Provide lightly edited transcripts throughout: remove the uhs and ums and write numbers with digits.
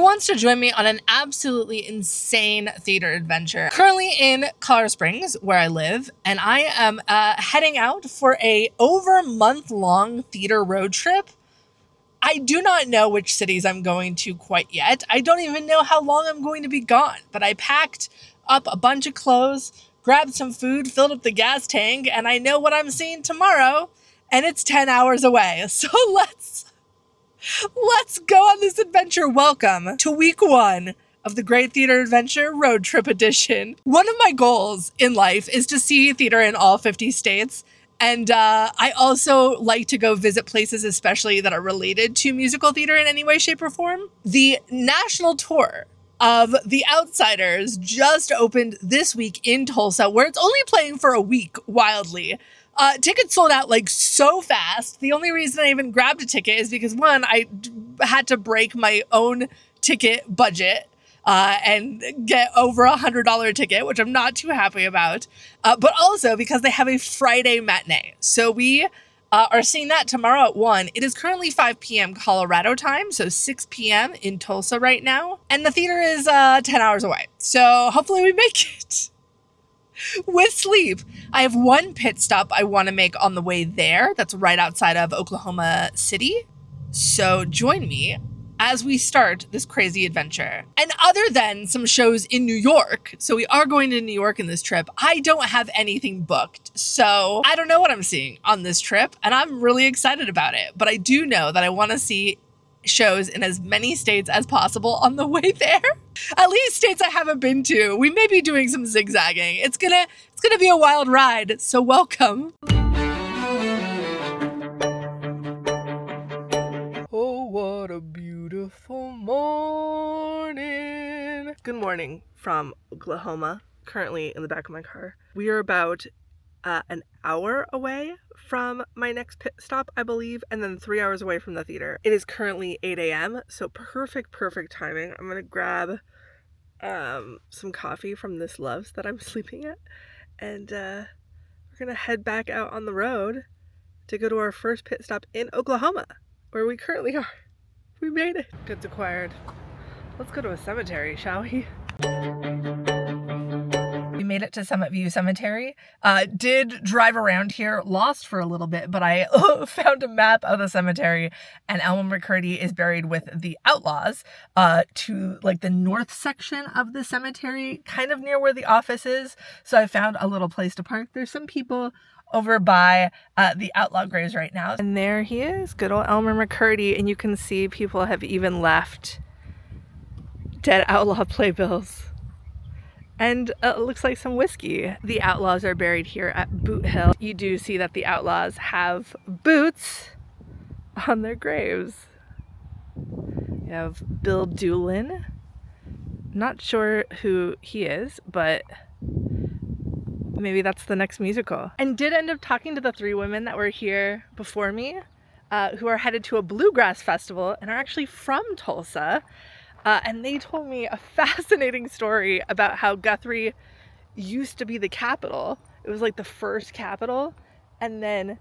wants to join me on an absolutely insane theater adventure? Currently in Colorado Springs, where I live, and I am heading out for a over month-long theater road trip. I do not know which cities I'm going to quite yet. I don't even know how long I'm going to be gone, but I packed up a bunch of clothes, grabbed some food, filled up the gas tank, and I know what I'm seeing tomorrow, and it's 10 hours away. So let's go on this adventure. Welcome to week 1 of the Great Theater Adventure Road Trip Edition. One of my goals in life is to see theater in all 50 states. And I also like to go visit places, especially that are related to musical theater in any way, shape, or form. The national tour of The Outsiders just opened this week in Tulsa, where it's only playing for a week, wildly. Tickets sold out like so fast. The only reason I even grabbed a ticket is because, one, I had to break my own ticket budget and get over $100 ticket, which I'm not too happy about, but also because they have a Friday matinee. So we are seeing that tomorrow at 1. It is currently 5 p.m. Colorado time, so 6 p.m. in Tulsa right now. And the theater is 10 hours away. So hopefully we make it with sleep. I have one pit stop I want to make on the way there. That's right outside of Oklahoma City. So join me as we start this crazy adventure. And other than some shows in New York, so we are going to New York in this trip, I don't have anything booked. So I don't know what I'm seeing on this trip, and I'm really excited about it. But I do know that I want to see shows in as many states as possible on the way there. At least states I haven't been to. We may be doing some zigzagging. It's gonna be a wild ride, so welcome. Oh, what a beautiful morning. Good morning from Oklahoma, currently in the back of my car. We are about an hour away from my next pit stop, I believe, and then 3 hours away from the theater. It is currently 8 a.m., so perfect timing. I'm gonna grab some coffee from this Love's that I'm sleeping at, and we're gonna head back out on the road to go to our first pit stop in Oklahoma, where we currently are. We made it. Goods acquired. Let's go to a cemetery, shall we? We made it to Summit View Cemetery. Did drive around here, lost for a little bit, but I found a map of the cemetery, and Elmer McCurdy is buried with the Outlaws to like the north section of the cemetery, kind of near where the office is. So I found a little place to park. There's some people over by the outlaw graves right now. And there he is, good old Elmer McCurdy, and you can see people have even left dead outlaw playbills. And it looks like some whiskey. The Outlaws are buried here at Boot Hill. You do see that the Outlaws have boots on their graves. You have Bill Doolin. Not sure who he is, but maybe that's the next musical. And did end up talking to the 3 women that were here before me, who are headed to a bluegrass festival and are actually from Tulsa. And they told me a fascinating story about how Guthrie used to be the capital. It was like the first capital, and then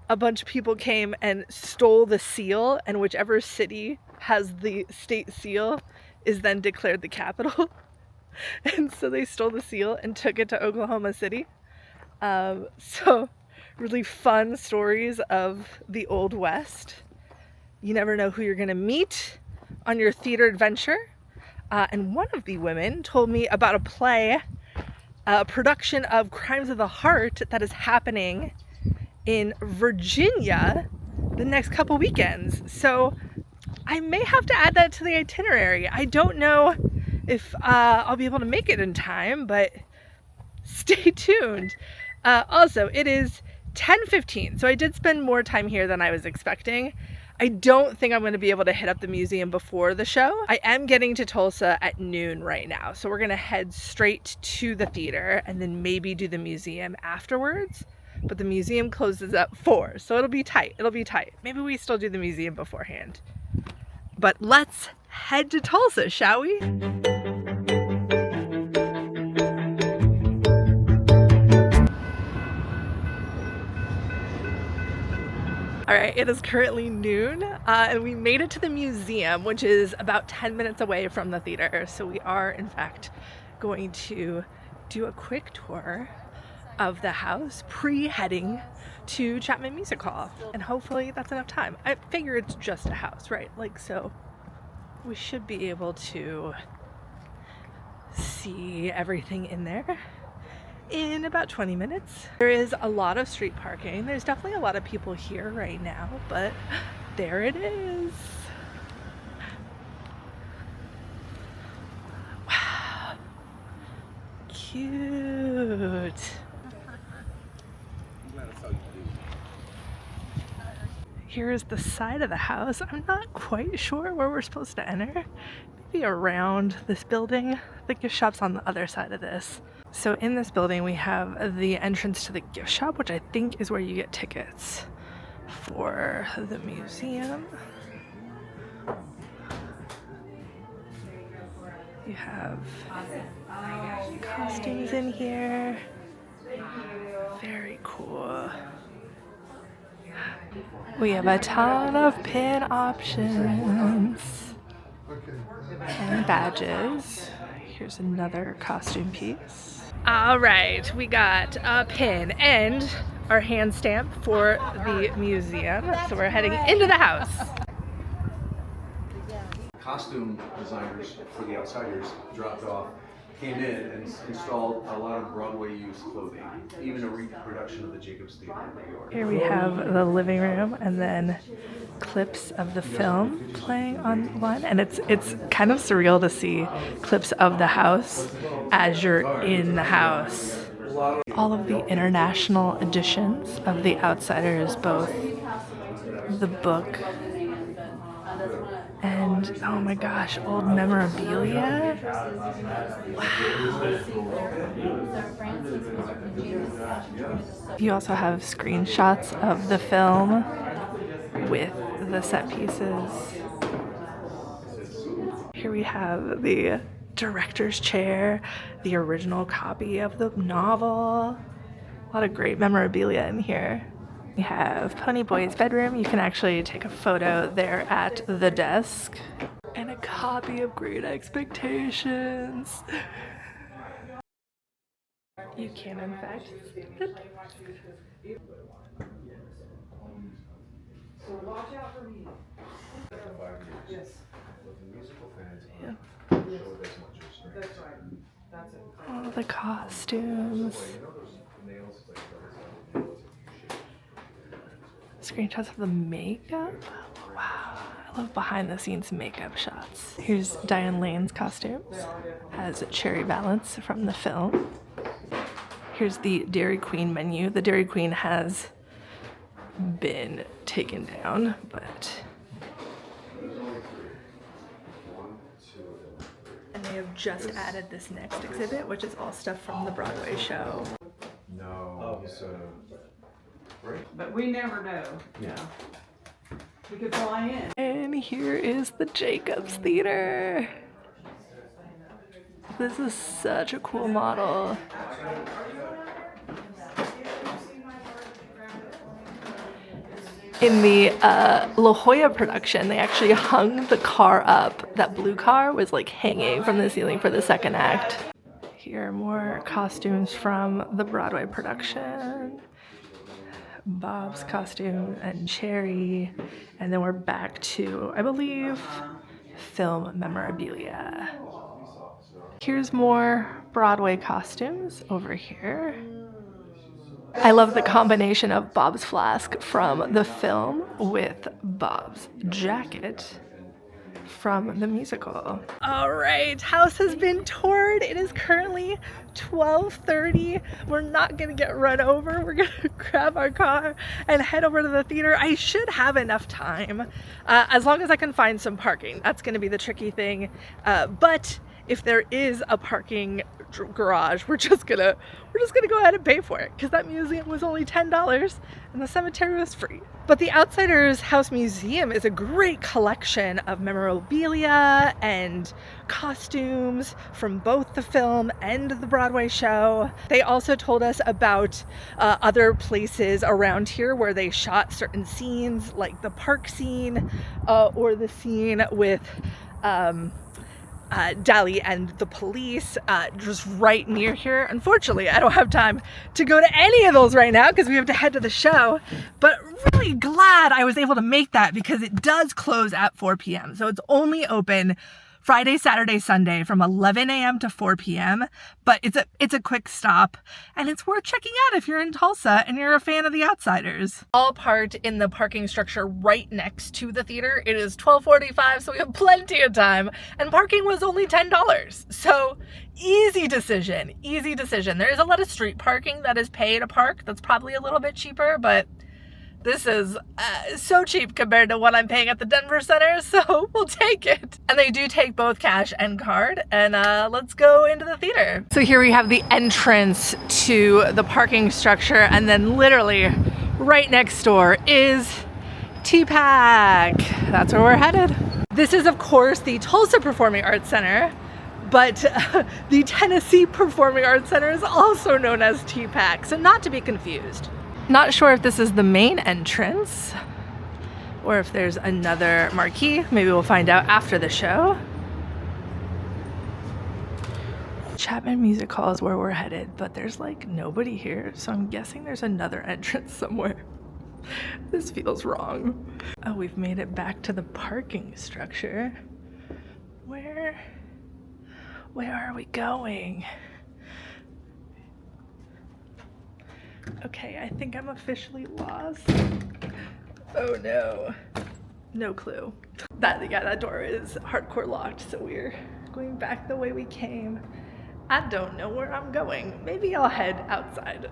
a bunch of people came and stole the seal, and whichever city has the state seal is then declared the capital. And so they stole the seal and took it to Oklahoma City. So really fun stories of the Old West. You never know who you're gonna meet on your theater adventure. And one of the women told me about a play, a production of Crimes of the Heart that is happening in Virginia the next couple weekends. So I may have to add that to the itinerary. I don't know if I'll be able to make it in time, but stay tuned. Also, it is 10:15, so I did spend more time here than I was expecting. I don't think I'm going to be able to hit up the museum before the show. I am getting to Tulsa at noon right now, so we're going to head straight to the theater and then maybe do the museum afterwards. But the museum closes at 4, so it'll be tight. Maybe we still do the museum beforehand. But let's head to Tulsa, shall we? All right, it is currently noon and we made it to the museum, which is about 10 minutes away from the theater. So we are in fact going to do a quick tour of the house pre-heading to Chapman Music Hall. And hopefully that's enough time. I figure it's just a house, right? Like, so we should be able to see everything in there in about 20 minutes. There is a lot of street parking. There's definitely a lot of people here right now, but there it is. Wow. Cute. Here is the side of the house. I'm not quite sure where we're supposed to enter. Maybe around this building. The gift shop's on the other side of this. So in this building we have the entrance to the gift shop, which I think is where you get tickets for the museum. You have costumes in here. Very cool. We have a ton of pin options and badges. Here's another costume piece. All right, we got a pin and our hand stamp for the museum. So we're heading into the house. Costume designers for the Outsiders dropped off, came in and installed a lot of Broadway used clothing, even a reproduction of the Jacobs Theater in New York. Here we have the living room and then clips of the film playing online, and it's kind of surreal to see clips of the house as you're in the house. All of the international editions of The Outsiders, both the book and, oh my gosh, old memorabilia. Wow. You also have screenshots of the film with the set pieces. Here we have the director's chair, the original copy of the novel. A lot of great memorabilia in here. We have Pony Boy's bedroom. You can actually take a photo there at the desk. And a copy of Great Expectations. You can in fact see the desk. So watch out for me. Yes. Yeah. That's right. That's it. All the costumes. Screenshots of the makeup. Wow, I love behind the scenes makeup shots. Here's Diane Lane's costumes. Has Cherry Valance from the film. Here's the Dairy Queen menu. The Dairy Queen has been taken down, but and they have just added this next exhibit, which is all stuff from the Broadway show. No, But we never know. Yeah. We could fly in. And here is the Jacobs Theater. This is such a cool model. In the La Jolla production, they actually hung the car up. That blue car was like hanging from the ceiling for the second act. Here are more costumes from the Broadway production. Bob's costume and Cherry. And then we're back to, I believe, film memorabilia. Here's more Broadway costumes over here. I love the combination of Bob's flask from the film with Bob's jacket from the musical. All right, house has been toured. It is currently 12:30. We're not gonna get run over. We're gonna grab our car and head over to the theater. I should have enough time, as long as I can find some parking. That's gonna be the tricky thing, but if there is a parking garage, we're just gonna go ahead and pay for it, because that museum was only $10 and the cemetery was free. But the Outsiders House Museum is a great collection of memorabilia and costumes from both the film and the Broadway show. They also told us about other places around here where they shot certain scenes, like the park scene or the scene with Dali and the police, just right near here. Unfortunately, I don't have time to go to any of those right now because we have to head to the show, but really glad I was able to make that, because it does close at 4 p.m. So it's only open Friday, Saturday, Sunday from 11 a.m. to 4 p.m. But it's a quick stop, and it's worth checking out if you're in Tulsa and you're a fan of The Outsiders. All part in the parking structure right next to the theater. It is 12:45, so we have plenty of time, and parking was only $10. So easy decision, easy decision. There is a lot of street parking that is pay to park. That's probably a little bit cheaper, but this is so cheap compared to what I'm paying at the Denver Center, so we'll take it. And they do take both cash and card, and let's go into the theater. So here we have the entrance to the parking structure, and then literally right next door is TPAC. That's where we're headed. This is, of course, the Tulsa Performing Arts Center, but the Tennessee Performing Arts Center is also known as TPAC, so not to be confused. Not sure if this is the main entrance or if there's another marquee. Maybe we'll find out after the show. Chapman Music Hall is where we're headed, but there's like nobody here, so I'm guessing there's another entrance somewhere. This feels wrong. Oh, we've made it back to the parking structure. Where are we going? Okay, I think I'm officially lost. Oh no. No clue. That door is hardcore locked, so we're going back the way we came. I don't know where I'm going. Maybe I'll head outside.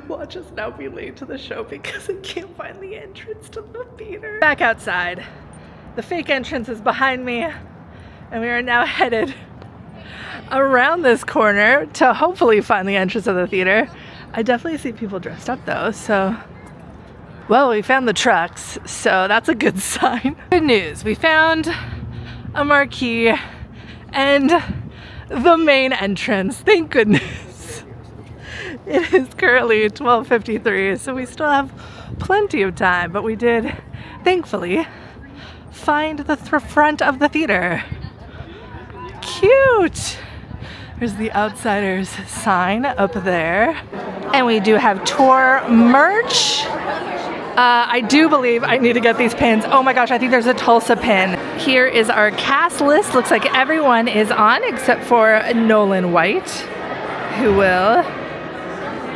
Watch us now be late to the show because I can't find the entrance to the theater. Back outside. The fake entrance is behind me, and we are now headed around this corner to hopefully find the entrance of the theater. I definitely see people dressed up though, so well, we found the trucks, so that's a good sign. Good news, we found a marquee and the main entrance, thank goodness. It is currently 12:53, so we still have plenty of time, but we did thankfully find the front of the theater. Cute! There's the Outsiders sign up there. And we do have tour merch. I do believe I need to get these pins. Oh my gosh, I think there's a Tulsa pin. Here is our cast list. Looks like everyone is on except for Nolan White, who will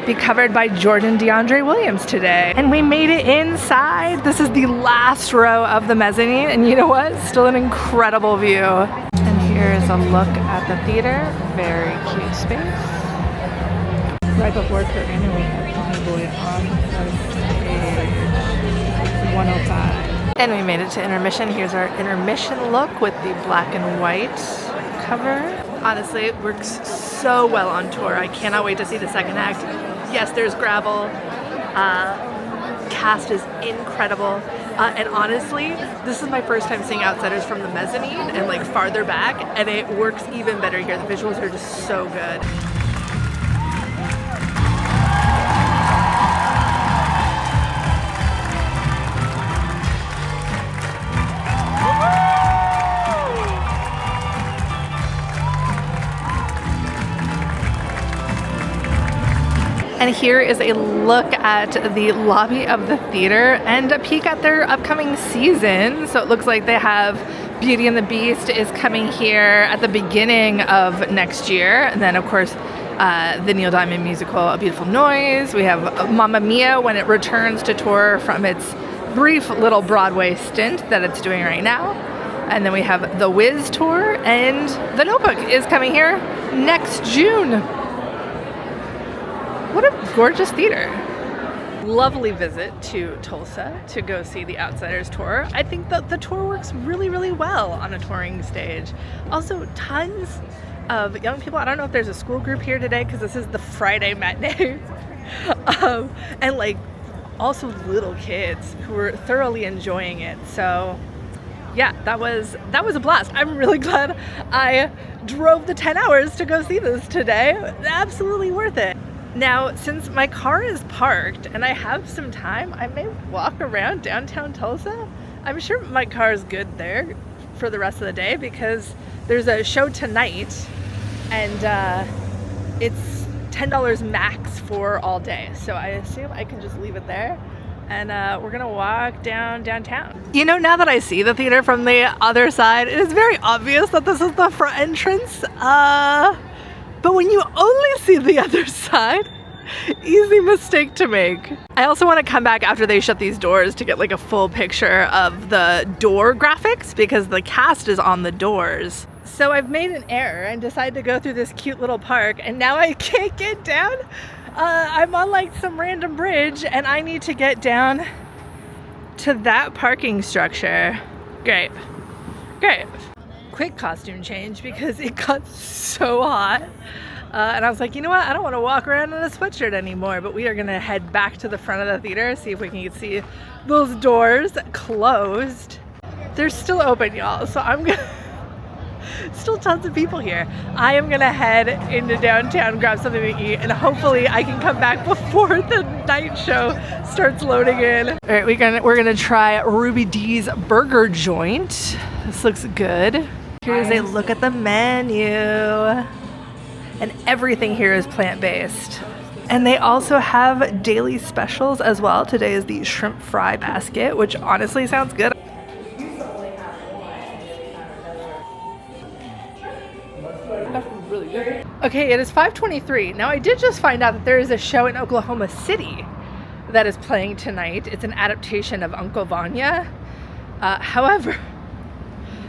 be covered by Jordan DeAndre Williams today. And we made it inside. This is the last row of the mezzanine, and you know what? Still an incredible view. Here is a look at the theater. Very cute space. Right before curtain, we have Tony Boyd on stage 105. And we made it to intermission. Here's our intermission look with the black and white cover. Honestly, it works so well on tour. I cannot wait to see the second act. Yes, there's gravel. Cast is incredible. And honestly, this is my first time seeing Outsiders from the mezzanine and like farther back, and it works even better here. The visuals are just so good. And here is a look at the lobby of the theater and a peek at their upcoming season. So it looks like they have Beauty and the Beast is coming here at the beginning of next year. And then of course, the Neil Diamond musical, A Beautiful Noise. We have Mamma Mia when it returns to tour from its brief little Broadway stint that it's doing right now. And then we have the Wiz tour, and The Notebook is coming here next June. What a gorgeous theater. lovely visit to Tulsa to go see the Outsiders tour. I think that the tour works really, really well on a touring stage. Also, tons of young people. I don't know if there's a school group here today because this is the Friday matinee. And like also little kids who were thoroughly enjoying it. So yeah, that was a blast. I'm really glad I drove the 10 hours to go see this today. Absolutely worth it. Now, since my car is parked and I have some time, I may walk around downtown Tulsa. I'm sure my car is good there for the rest of the day because there's a show tonight and it's $10 max for all day. So I assume I can just leave it there and we're gonna walk downtown. You know, now that I see the theater from the other side, it is very obvious that this is the front entrance. But when you only see the other side, easy mistake to make. I also want to come back after they shut these doors to get like a full picture of the door graphics because the cast is on the doors. So I've made an error and decided to go through this cute little park and now I can't get down. I'm on like some random bridge and I need to get down to that parking structure. Great. Quick costume change because it got so hot. And I was like, you know what? I don't want to walk around in a sweatshirt anymore, but we are going to head back to the front of the theater, see if we can see those doors closed. They're still open, y'all, so I'm going to... Still tons of people here. I am going to head into downtown, grab something to eat, and hopefully I can come back before the night show starts loading in. All right, we're gonna try Ruby D's burger joint. This looks good. Here's a look at the menu. And everything here is plant-based. And they also have daily specials as well. Today is the shrimp fry basket, which honestly sounds good. That's really good. Okay, it is 5:23. Now I did just find out that there is a show in Oklahoma City that is playing tonight. It's an adaptation of Uncle Vanya. However,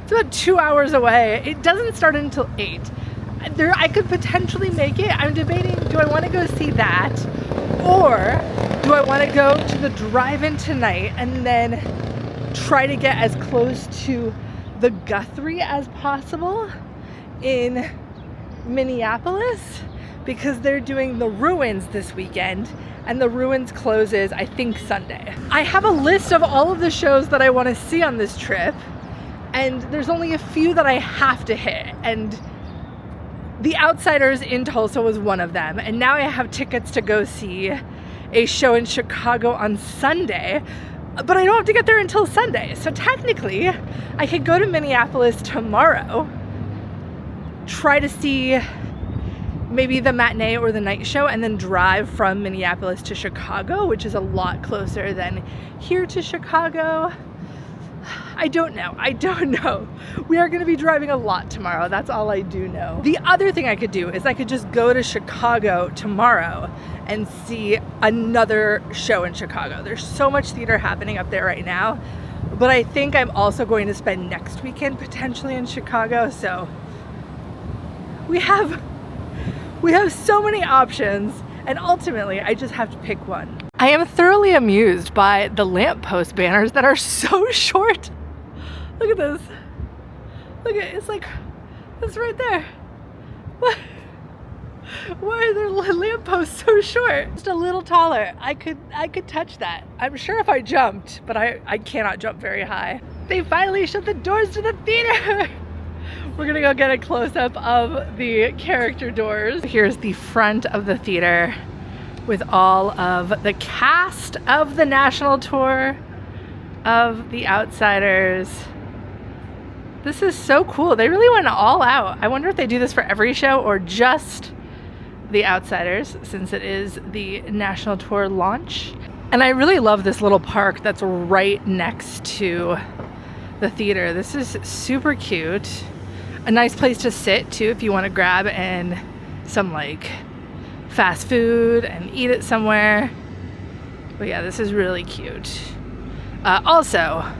it's about 2 hours away. It doesn't start until 8. I could potentially make it. I'm debating, do I want to go see that? Or do I want to go to the drive-in tonight and then try to get as close to the Guthrie as possible in Minneapolis? Because they're doing the Ruins this weekend and the Ruins closes, I think, Sunday. I have a list of all of the shows that I want to see on this trip and there's only a few that I have to hit, and The Outsiders in Tulsa was one of them, and now I have tickets to go see a show in Chicago on Sunday, but I don't have to get there until Sunday. So technically, I could go to Minneapolis tomorrow, try to see maybe the matinee or the night show, and then drive from Minneapolis to Chicago, which is a lot closer than here to Chicago. I don't know. We are going to be driving a lot tomorrow. That's all I do know. The other thing I could do is I could just go to Chicago tomorrow and see another show in Chicago. There's so much theater happening up there right now, but I think I'm also going to spend next weekend potentially in Chicago. So we have so many options, and ultimately I just have to pick one. I am thoroughly amused by the lamppost banners that are so short. Look at this. Look at it. It's like, it's right there. What? Why are their lampposts so short? Just a little taller. I could touch that. I'm sure if I jumped, but I cannot jump very high. They finally shut the doors to the theater. We're gonna go get a close-up of the character doors. Here's the front of the theater with all of the cast of the national tour of The Outsiders. This is so cool. They really went all out. I wonder if they do this for every show or just The Outsiders, since it is the national tour launch. And I really love this little park that's right next to the theater. This is super cute. A nice place to sit too if you want to grab some like fast food and eat it somewhere. But yeah, this is really cute. Also,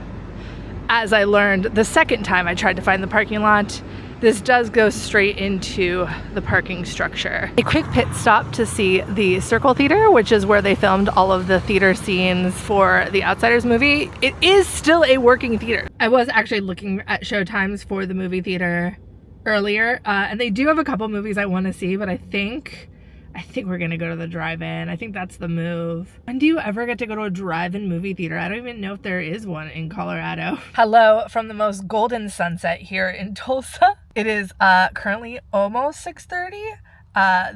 as I learned the second time I tried to find the parking lot, this does go straight into the parking structure. A quick pit stop to see the Circle Theater, which is where they filmed all of the theater scenes for the Outsiders movie. It is still a working theater. I was actually looking at showtimes for the movie theater earlier, and they do have a couple movies I want to see, but I think we're gonna go to the drive-in. I think that's the move. When do you ever get to go to a drive-in movie theater? I don't even know if there is one in Colorado. Hello from the most golden sunset here in Tulsa. It is currently almost 6:30.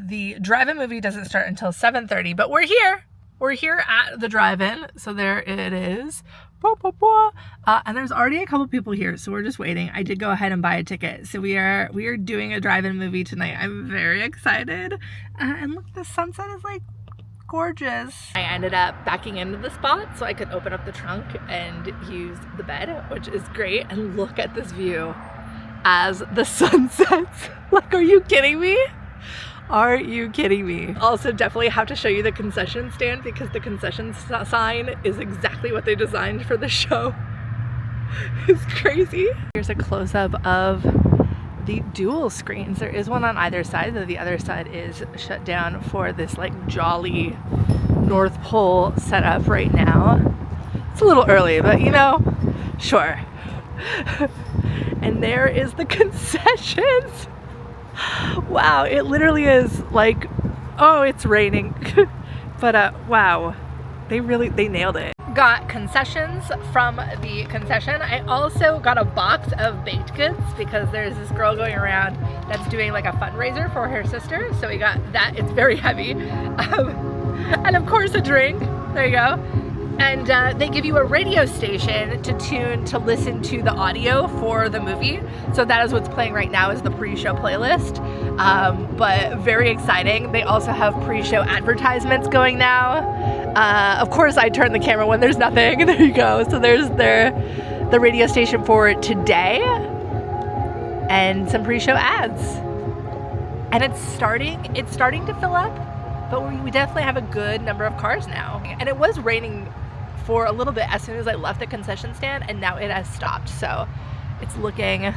The drive-in movie doesn't start until 7:30, but we're here. We're here at the drive-in, so there it is. And there's already a couple people here, so we're just waiting. I did go ahead and buy a ticket, so we are doing a drive-in movie tonight. I'm very excited. And look, the sunset is like gorgeous. I ended up backing into the spot so I could open up the trunk and use the bed, which is great. And look at this view as the sun sets. Like, are you kidding me? Are you kidding me? Also, definitely have to show you the concession stand because the concession sign is exactly what they designed for the show. It's crazy. Here's a close-up of the dual screens. There is one on either side, though the other side is shut down for this like jolly North Pole setup right now. It's a little early, but you know, sure. And there is the concessions. Wow, it literally is like, oh, it's raining. But wow, they nailed it. Got concessions from the concession. I also got a box of baked goods because there's this girl going around that's doing like a fundraiser for her sister. So we got that. It's very heavy. And of course a drink. There you go. And they give you a radio station to tune to listen to the audio for the movie. So that is what's playing right now is the pre-show playlist. But very exciting. They also have pre-show advertisements going now. Of course I turn the camera when there's nothing. There you go. So there's the radio station for today and some pre-show ads. And it's starting to fill up, but we definitely have a good number of cars now. And it was raining for a little bit as soon as I left the concession stand, and now it has stopped. So it's looking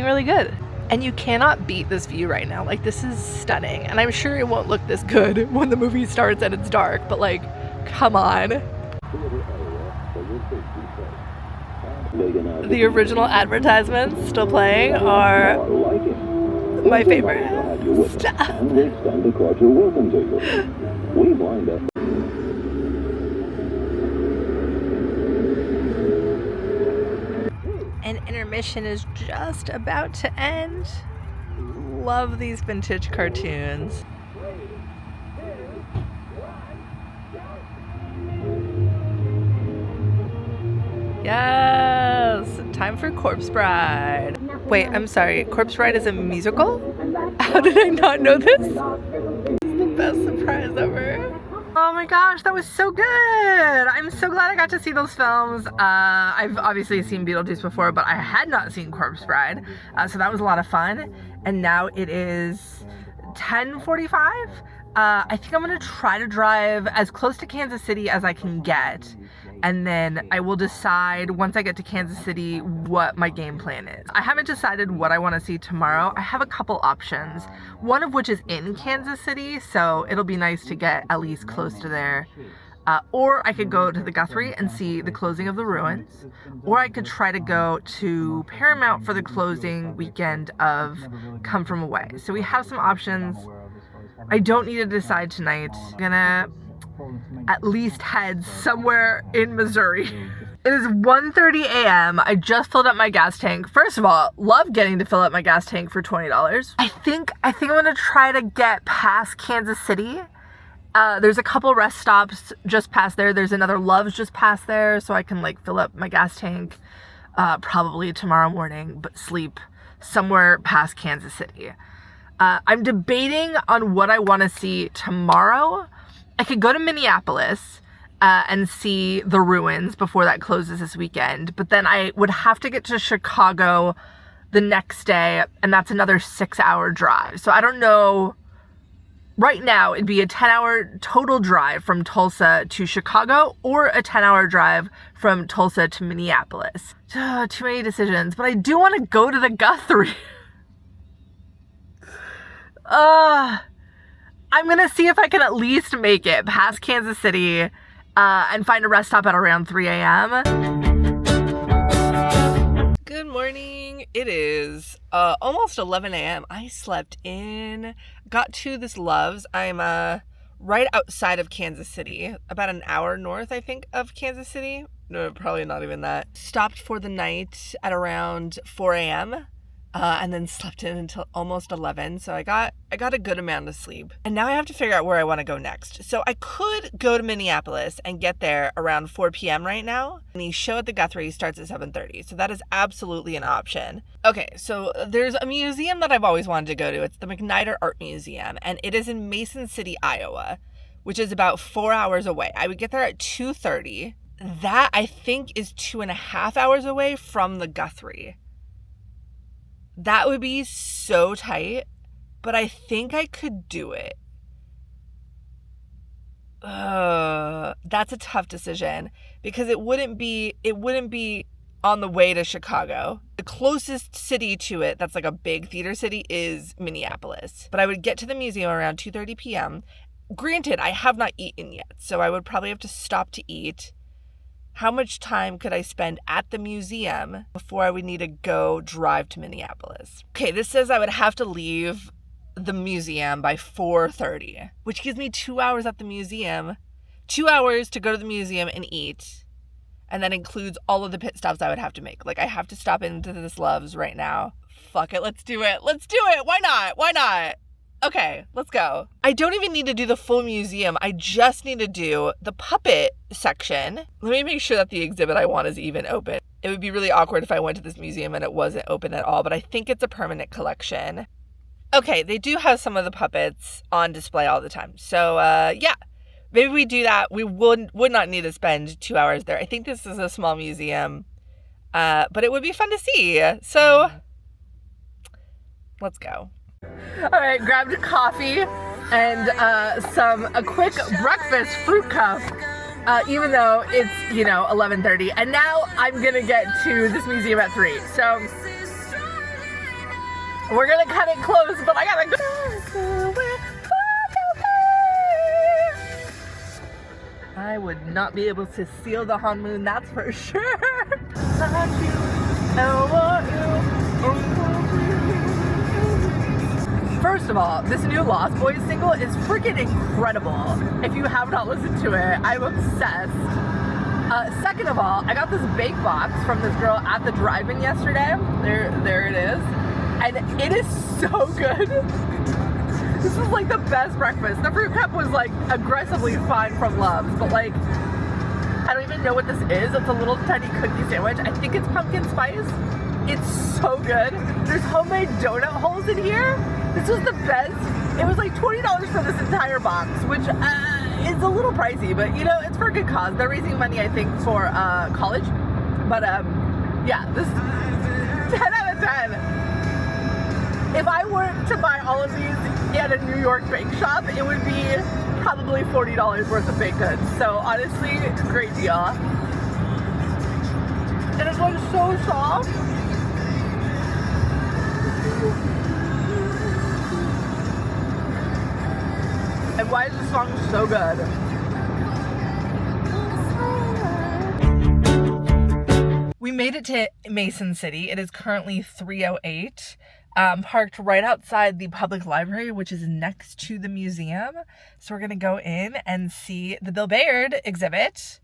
really good. And you cannot beat this view right now. Like, this is stunning. And I'm sure it won't look this good when the movie starts and it's dark, but like, come on. The original advertisements still playing are my favorite stuff. And intermission is just about to end. Love these vintage cartoons. Yes! Time for Corpse Bride. Wait, I'm sorry. Corpse Bride is a musical? How did I not know this? It's the best surprise ever. Oh my gosh, that was so good! I'm so glad I got to see those films. I've obviously seen Beetlejuice before, but I had not seen Corpse Bride, so that was a lot of fun. And now it is 10:45. I think I'm gonna try to drive as close to Kansas City as I can get, and then I will decide once I get to Kansas City what my game plan is. I haven't decided what I want to see tomorrow. I have a couple options, one of which is in Kansas City, so it'll be nice to get at least close to there. Or I could go to the Guthrie and see the closing of the ruins, or I could try to go to Paramount for the closing weekend of Come From Away. So we have some options. I don't need to decide tonight. I'm gonna at least head somewhere in Missouri. It is 1:30 a.m. I just filled up my gas tank. First of all, love getting to fill up my gas tank for $20. I think I'm gonna try to get past Kansas City. There's a couple rest stops just past there. There's another Love's just past there, so I can like fill up my gas tank probably tomorrow morning, but sleep somewhere past Kansas City. I'm debating on what I want to see tomorrow. I could go to Minneapolis and see the ruins before that closes this weekend, but then I would have to get to Chicago the next day, and that's another 6-hour drive. So I don't know Right now, it'd be a 10-hour total drive from Tulsa to Chicago or a 10-hour drive from Tulsa to Minneapolis. Too many decisions, but I do want to go to the Guthrie. I'm going to see if I can at least make it past Kansas City and find a rest stop at around 3 a.m. Good morning. It is almost 11 a.m. I slept in, got to this Love's. I'm right outside of Kansas City, about an hour north, I think, of Kansas City. No, probably not even that. Stopped for the night at around 4 a.m. And then slept in until almost 11. So I got a good amount of sleep. And now I have to figure out where I want to go next. So I could go to Minneapolis and get there around 4 p.m. right now. And the show at the Guthrie starts at 7:30. So that is absolutely an option. Okay, so there's a museum that I've always wanted to go to. It's the McNider Art Museum. And it is in Mason City, Iowa, which is about 4 hours away. I would get there at 2:30. That, I think, is 2.5 hours away from the Guthrie. That would be so tight, but I think I could do it. That's a tough decision because it wouldn't be on the way to Chicago. The closest city to it that's like a big theater city is Minneapolis. But I would get to the museum around 2:30 p.m. Granted, I have not eaten yet, so I would probably have to stop to eat. How much time could I spend at the museum before I would need to go drive to Minneapolis? Okay, this says I would have to leave the museum by 4:30, which gives me 2 hours at the museum, 2 hours to go to the museum and eat, and that includes all of the pit stops I would have to make. Like, I have to stop into this Love's right now. Fuck it, let's do it. Let's do it. Why not? Why not? Okay, let's go. I don't even need to do the full museum. I just need to do the puppet section. Let me make sure that the exhibit I want is even open. It would be really awkward if I went to this museum and it wasn't open at all, but I think it's a permanent collection. Okay, they do have some of the puppets on display all the time. So, yeah, maybe we do that. We would not need to spend 2 hours there. I think this is a small museum, but it would be fun to see. So, let's go. All right, grabbed a coffee and a quick breakfast fruit cup, even though it's, 11:30. And now I'm gonna get to this museum at 3. So we're gonna cut it close, but I gotta go. I would not be able to seal the honeymoon, that's for sure. First of all, this new Lost Boys single is freaking incredible. If you have not listened to it, I'm obsessed. Second of all, I got this bake box from this girl at the drive-in yesterday. There it is. And it is so good. This is like the best breakfast. The fruit cup was like aggressively fine from Love's, but like, I don't even know what this is. It's a little tiny cookie sandwich. I think it's pumpkin spice. It's so good. There's homemade donut holes in here. This was the best. It was like $20 for this entire box, which is a little pricey, but it's for a good cause. They're raising money, I think, for college. But yeah, this 10 out of 10. If I were to buy all of these at a New York bake shop, it would be probably $40 worth of baked goods. So honestly, great deal. And it's like so soft. And why is this song so good? We made it to Mason City. It is currently 3:08. Parked right outside the public library, which is next to the museum. So we're gonna go in and see the Bill Bayard exhibit,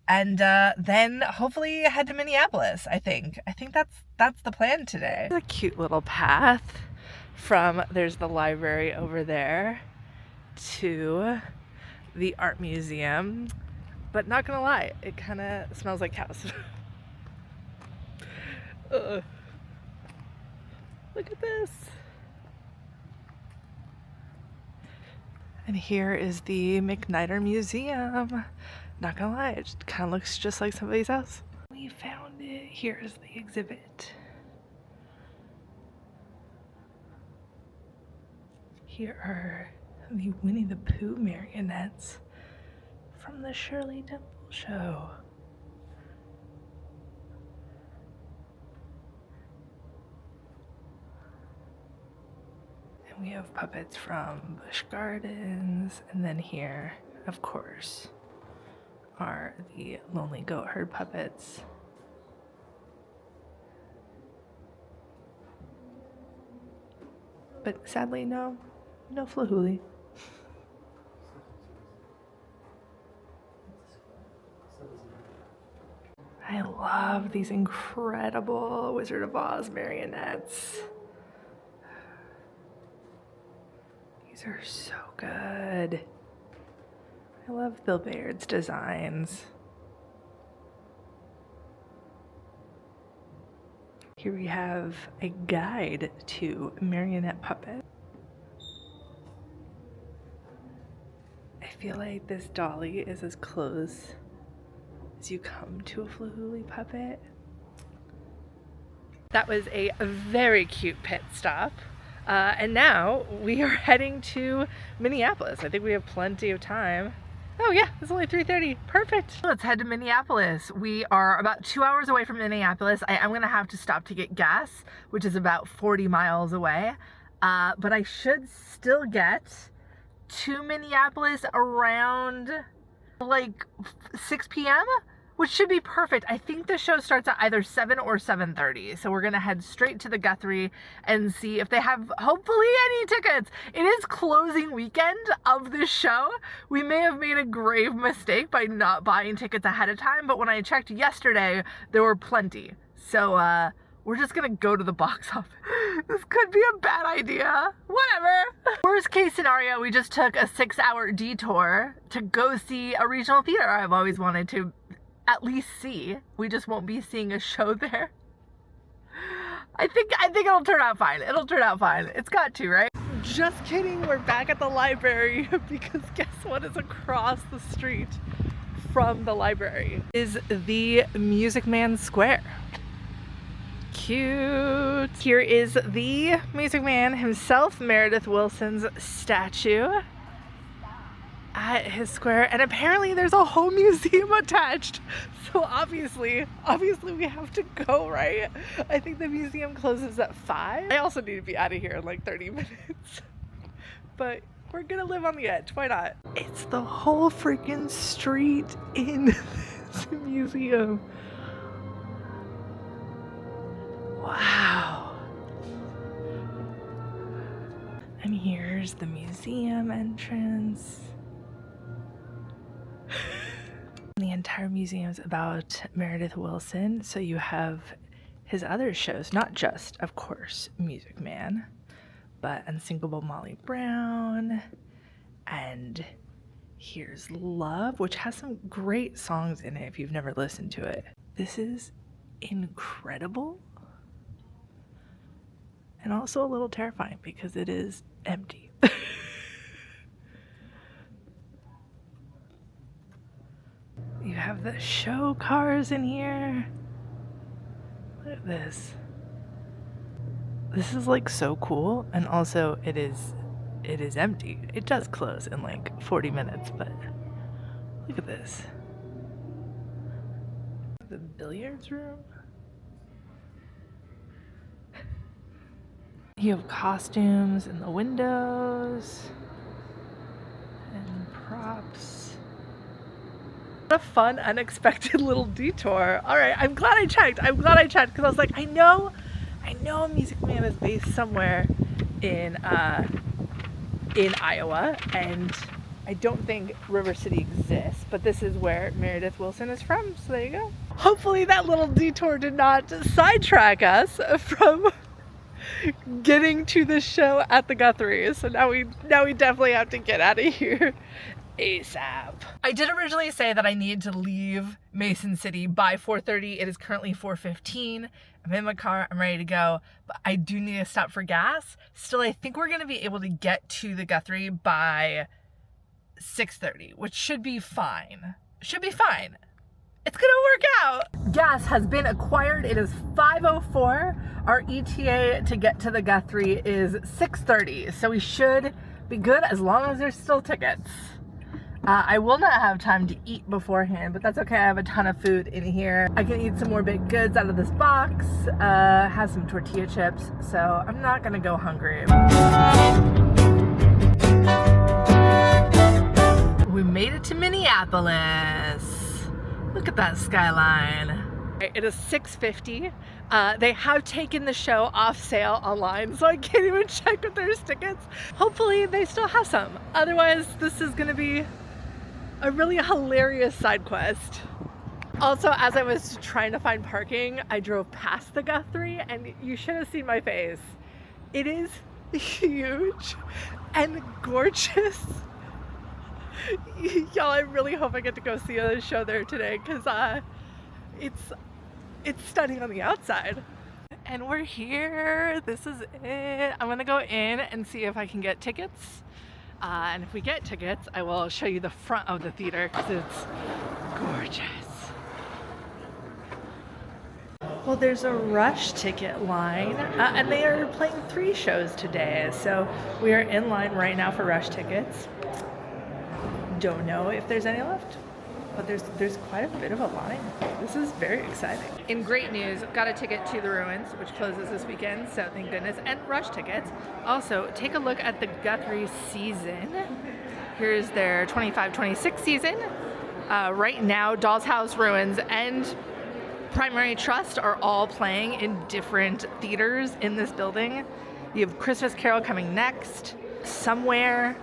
and then hopefully head to Minneapolis. I think that's the plan today. A cute little path from there's the library over there to the art museum, but not gonna lie, it kind of smells like cows. Look at this. And here is the McNider Museum. Not gonna lie, it kind of looks just like somebody's house. We found it. Here's the exhibit. Here are the Winnie the Pooh marionettes from the Shirley Temple show. And we have puppets from Busch Gardens, and then here, of course, are the Lonely Goat Herd puppets. But sadly, no Flahooly. I love these incredible Wizard of Oz marionettes. These are so good. I love Bill Bayard's designs. Here we have a guide to marionette puppet. I feel like this dolly is as close as you come to a Flahooly puppet. That was a very cute pit stop. And now we are heading to Minneapolis. I think we have plenty of time. Oh yeah, it's only 3:30. Perfect. Let's head to Minneapolis. We are about 2 hours away from Minneapolis. I am gonna have to stop to get gas, which is about 40 miles away. But I should still get to Minneapolis around like 6 p.m., which should be perfect. I think the show starts at either 7 or 7:30. So we're gonna head straight to the Guthrie and see if they have hopefully any tickets. It is closing weekend of this show. We may have made a grave mistake by not buying tickets ahead of time, but when I checked yesterday, there were plenty. So we're just gonna go to the box office. This could be a bad idea. Whatever. Worst case scenario, we just took a 6-hour detour to go see a regional theater I've always wanted to at least see. We just won't be seeing a show there. I think it'll turn out fine. It'll turn out fine. It's got to, right? Just kidding. We're back at the library because guess what is across the street from the library is the Music Man Square. Cute. Here is the Music Man himself, Meredith Willson's statue at his square, and apparently there's a whole museum attached, so obviously we have to go, right? I think the museum closes at 5. I also need to be out of here in like 30 minutes, but we're gonna live on the edge. Why not? It's the whole freaking street in this museum. Wow. And here's the museum entrance. The entire museum is about Meredith Willson, so you have his other shows, not just, of course, Music Man, but Unsinkable Molly Brown, and here's Love, which has some great songs in it if you've never listened to it. This is incredible, and also a little terrifying because it is empty. You have the show cars in here. Look at this. This is like so cool, and also it is empty. It does close in like 40 minutes, but look at this. The billiards room. You have costumes in the windows and props. What a fun, unexpected little detour. All right, I'm glad I checked because I was like, I know Music Man is based somewhere in Iowa, and I don't think River City exists, but this is where Meredith Willson is from, so there you go. Hopefully that little detour did not sidetrack us from getting to the show at the Guthrie. So now we definitely have to get out of here ASAP. I did originally say that I needed to leave Mason City by 4:30. It is currently 4:15. I'm in my car, I'm ready to go, but I do need to stop for gas. Still, I think we're gonna be able to get to the Guthrie by 6:30, which should be fine. It's gonna work out. Gas has been acquired. It is 5:04. Our ETA to get to the Guthrie is 6:30, so we should be good as long as there's still tickets. I will not have time to eat beforehand, but that's okay. I have a ton of food in here. I can eat some more baked goods out of this box, have some tortilla chips, so I'm not gonna go hungry. We made it to Minneapolis. Look at that skyline. It is 6:50. They have taken the show off sale online, so I can't even check if there's tickets. Hopefully they still have some. Otherwise, this is gonna be a really hilarious side quest. Also, as I was trying to find parking, I drove past the Guthrie, and you should have seen my face. It is huge and gorgeous. Y'all, I really hope I get to go see the show there today, because it's stunning on the outside. And we're here. This is it. I'm gonna go in and see if I can get tickets. And if we get tickets, I will show you the front of the theater because it's gorgeous. Well, there's a rush ticket line, and they are playing 3 shows today. So we are in line right now for rush tickets. Don't know if there's any left, but there's quite a bit of a line. This is very exciting. In great news, got a ticket to the Ruins, which closes this weekend, so thank goodness, and rush tickets. Also, take a look at the Guthrie season. Here's their 25-26 season. Right now, Doll's House, Ruins, and Primary Trust are all playing in different theaters in this building. You have Christmas Carol coming next, somewhere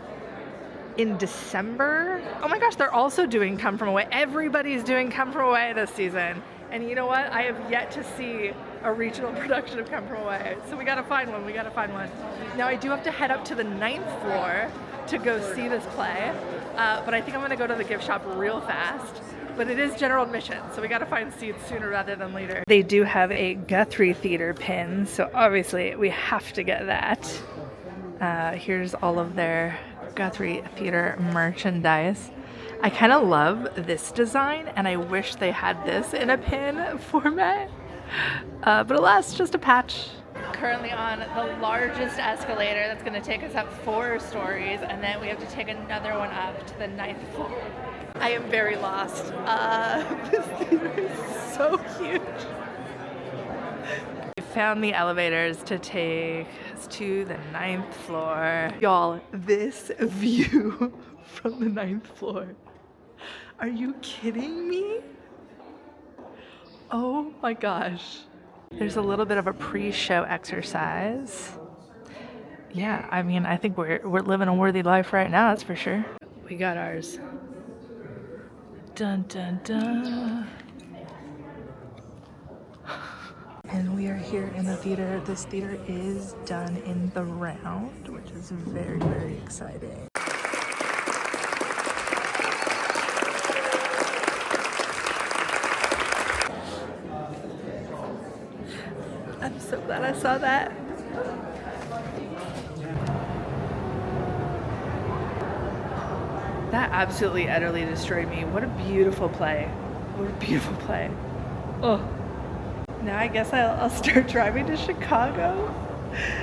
in December. Oh my gosh, they're also doing Come From Away. Everybody's doing Come From Away this season. And you know what? I have yet to see a regional production of Come From Away. So we gotta find one, Now I do have to head up to the 9th floor to go see this play. But I think I'm gonna go to the gift shop real fast. But it is general admission, so we gotta find seats sooner rather than later. They do have a Guthrie Theater pin, so obviously we have to get that. Here's all of their Guthrie Theater merchandise. I kind of love this design, and I wish they had this in a pin format, but alas, just a patch. Currently on the largest escalator that's going to take us up 4 stories, and then we have to take another one up to the 9th floor. I am very lost. This theater is so huge. We found the elevators to take us to the 9th floor. Y'all, this view from the 9th floor. Are you kidding me? Oh my gosh. There's a little bit of a pre-show exercise. Yeah, I mean, I think we're living a worthy life right now, that's for sure. We got ours. Dun dun dun. And we are here in the theater. This theater is done in the round, which is very, very exciting. I'm so glad I saw that. That absolutely, utterly destroyed me. What a beautiful play. What a beautiful play. Oh. Now I guess I'll start driving to Chicago,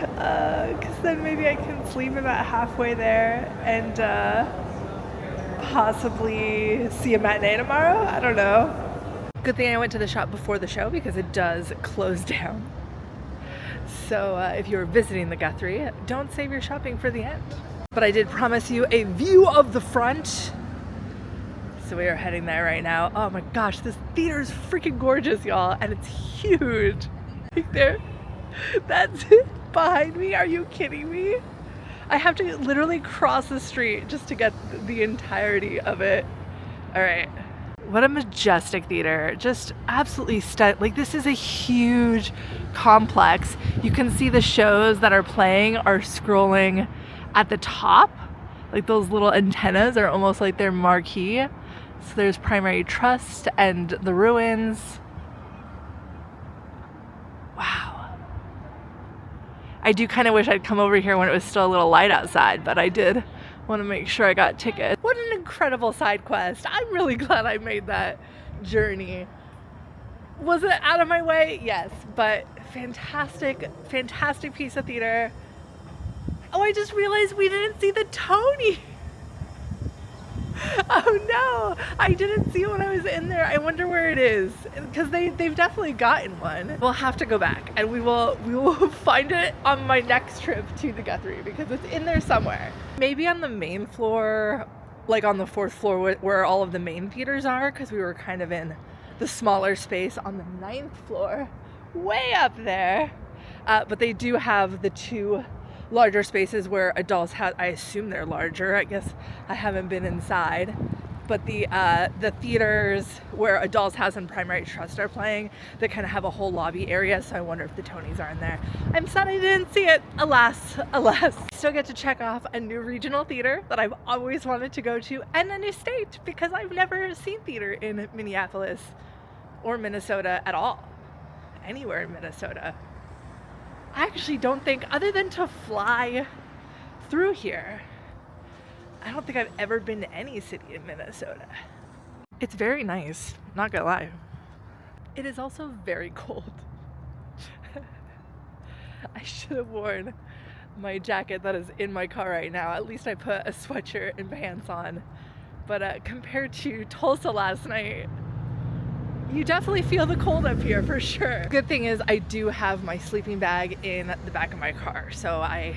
because then maybe I can sleep about halfway there and possibly see a matinee tomorrow. I don't know. Good thing I went to the shop before the show because it does close down. So if you're visiting the Guthrie, don't save your shopping for the end. But I did promise you a view of the front. So we are heading there right now. Oh my gosh, this theater is freaking gorgeous, y'all. And it's huge. Right there. That's it behind me. Are you kidding me? I have to literally cross the street just to get the entirety of it. All right. What a majestic theater. Just absolutely stunning. Like, this is a huge complex. You can see the shows that are playing are scrolling at the top. Like, those little antennas are almost like their marquee. So there's Primary Trust and the Ruins. Wow. I do kind of wish I'd come over here when it was still a little light outside, but I did want to make sure I got tickets. What an incredible side quest. I'm really glad I made that journey. Was it out of my way? Yes, but fantastic, fantastic piece of theater. Oh, I just realized we didn't see the Tony. Oh no, I didn't see it when I was in there. I wonder where it is, because they've definitely gotten one. We'll have to go back and we will find it on my next trip to the Guthrie, because it's in there somewhere. Maybe on the main floor, like on the 4th floor where all of the main theaters are, because we were kind of in the smaller space on the 9th floor, way up there. But they do have the 2 larger spaces where adults have, I assume they're larger. I guess I haven't been inside. But the theaters where Adults House and Primary Trust are playing, they kind of have a whole lobby area, so I wonder if the Tonys are in there. I'm sad I didn't see it, alas, alas. Still get to check off a new regional theater that I've always wanted to go to, and a new state, because I've never seen theater in Minneapolis or Minnesota at all. Anywhere in Minnesota. I actually don't think, other than to fly through here, I don't think I've ever been to any city in Minnesota. It's very nice, not gonna lie. It is also very cold. I should have worn my jacket that is in my car right now. At least I put a sweatshirt and pants on. But compared to Tulsa last night, you definitely feel the cold up here for sure. Good thing is I do have my sleeping bag in the back of my car, so I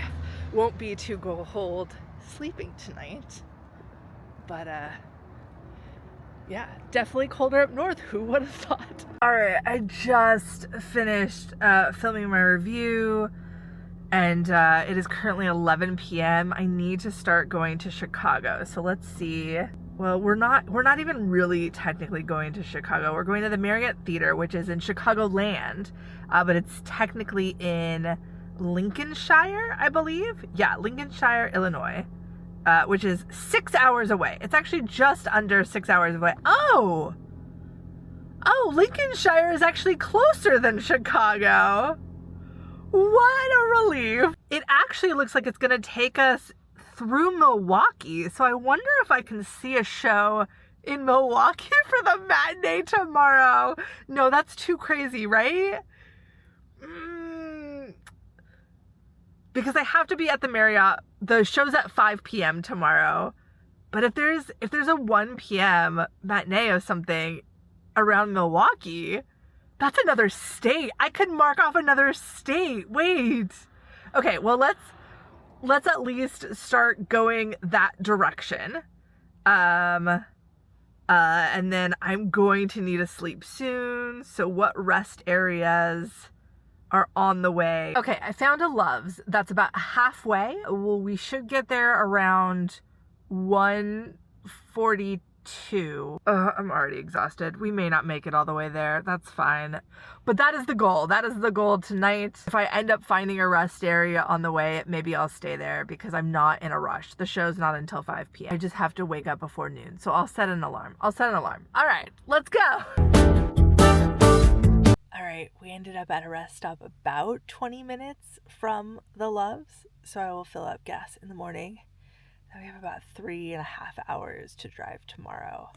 won't be too cold sleeping tonight. But yeah, definitely colder up north. Who would have thought? All right, I just finished filming my review, and it is currently 11 p.m. I need to start going to Chicago, so let's see. Well, we're not even really technically going to Chicago. We're going to the Marriott Theater, which is in Chicagoland, but it's technically in Lincolnshire, I believe. Yeah, Lincolnshire, Illinois, which is 6 hours away. It's actually just under 6 hours away. Oh, Lincolnshire is actually closer than Chicago. What a relief. It actually looks like it's going to take us through Milwaukee, so I wonder if I can see a show in Milwaukee for the matinee tomorrow. No, that's too crazy, right? Because I have to be at the Marriott. The show's at 5 p.m. tomorrow, but if there's a 1 p.m. matinee of something around Milwaukee, that's another state. I could mark off another state. Wait. Okay, well, let's at least start going that direction. And then I'm going to need to sleep soon. So what rest areas are on the way? Okay, I found a Love's that's about halfway. Well, we should get there around 1:42. I'm already exhausted. We may not make it all the way there. That's fine. But that is the goal. That is the goal tonight. If I end up finding a rest area on the way, maybe I'll stay there because I'm not in a rush. The show's not until 5 p.m. I just have to wake up before noon. So I'll set an alarm. All right, let's go. All right, we ended up at a rest stop about 20 minutes from the Love's. So I will fill up gas in the morning. Now we have about 3.5 hours to drive tomorrow.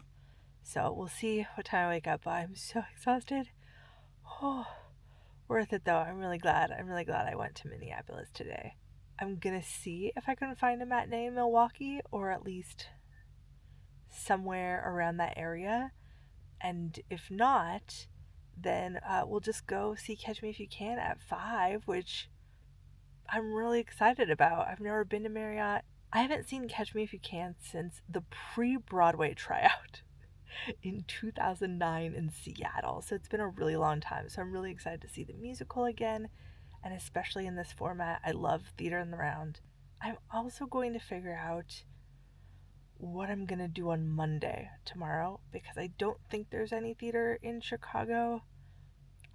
So we'll see what time I wake up. I'm so exhausted. Oh, worth it though. I'm really glad I went to Minneapolis today. I'm gonna see if I can find a matinee in Milwaukee, or at least somewhere around that area. And if not, then we'll just go see Catch Me If You Can at 5, which I'm really excited about. I've never been to Marriott. I haven't seen Catch Me If You Can since the pre-Broadway tryout in 2009 in Seattle. So it's been a really long time. So I'm really excited to see the musical again, and especially in this format. I love theater in the round. I'm also going to figure out what I'm going to do on Monday tomorrow, because I don't think there's any theater in Chicago.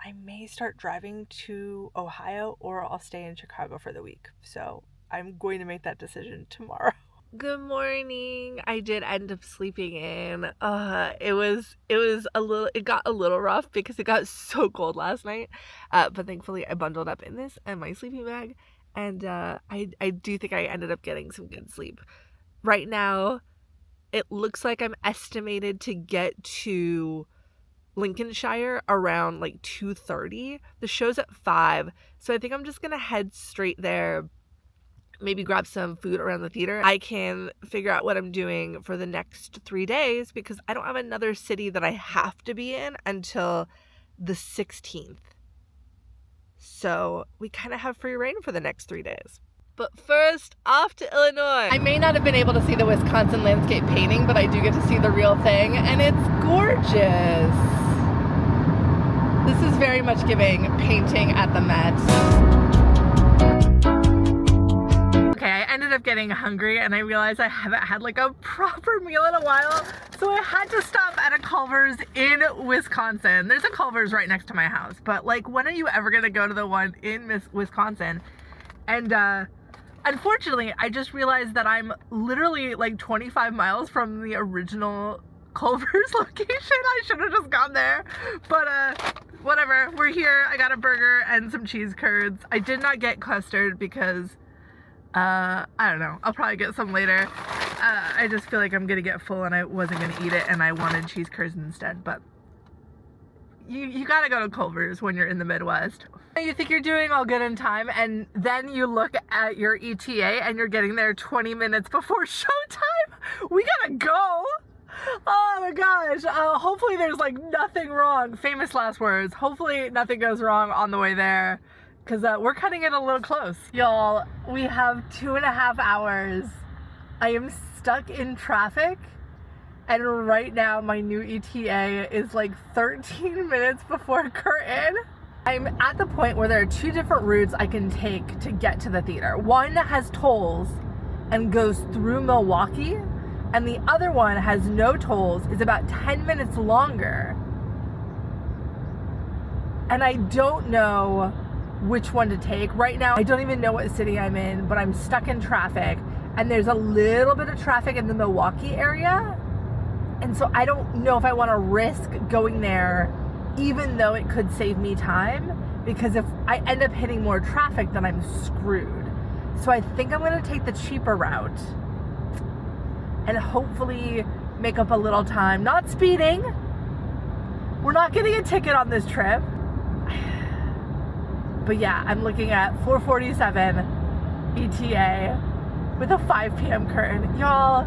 I may start driving to Ohio, or I'll stay in Chicago for the week. So I'm going to make that decision tomorrow. Good morning. I did end up sleeping in. It got a little rough because it got so cold last night. But thankfully I bundled up in this and my sleeping bag, and I do think I ended up getting some good sleep. Right now, it looks like I'm estimated to get to Lincolnshire around like 2:30. The show's at 5, so I think I'm just gonna head straight there, maybe grab some food around the theater, I can figure out what I'm doing for the next 3 days, because I don't have another city that I have to be in until the 16th. So we kind of have free reign for the next 3 days. But first, off to Illinois. I may not have been able to see the Wisconsin landscape painting, but I do get to see the real thing, and it's gorgeous. This is very much giving painting at the Met. Okay, I ended up getting hungry, and I realized I haven't had like a proper meal in a while, so I had to stop at a Culver's in Wisconsin. There's a Culver's right next to my house, but like, when are you ever gonna go to the one in Wisconsin? And unfortunately, I just realized that I'm literally like 25 miles from the original Culver's location. I should have just gone there, but whatever, we're here. I got a burger and some cheese curds. I did not get custard because I don't know, I'll probably get some later. I just feel like I'm gonna get full and I wasn't gonna eat it, and I wanted cheese curds instead. But you gotta go to Culver's when you're in the Midwest. You think you're doing all good in time, and then you look at your ETA and you're getting there 20 minutes before showtime. We gotta go. Oh my gosh. Hopefully there's like nothing wrong. Famous last words. Hopefully nothing goes wrong on the way there, because we're cutting it a little close. Y'all, we have 2.5 hours. I am stuck in traffic, and right now my new ETA is like 13 minutes before curtain. I'm at the point where there are 2 different routes I can take to get to the theater. One has tolls and goes through Milwaukee, and the other one has no tolls, is about 10 minutes longer. And I don't know which one to take. Right now, I don't even know what city I'm in, but I'm stuck in traffic, and there's a little bit of traffic in the Milwaukee area. And so I don't know if I want to risk going there, even though it could save me time, because if I end up hitting more traffic, then I'm screwed. So I think I'm going to take the cheaper route and hopefully make up a little time. Not speeding. We're not getting a ticket on this trip. But yeah, I'm looking at 4:47 ETA with a 5 p.m. curtain. Y'all.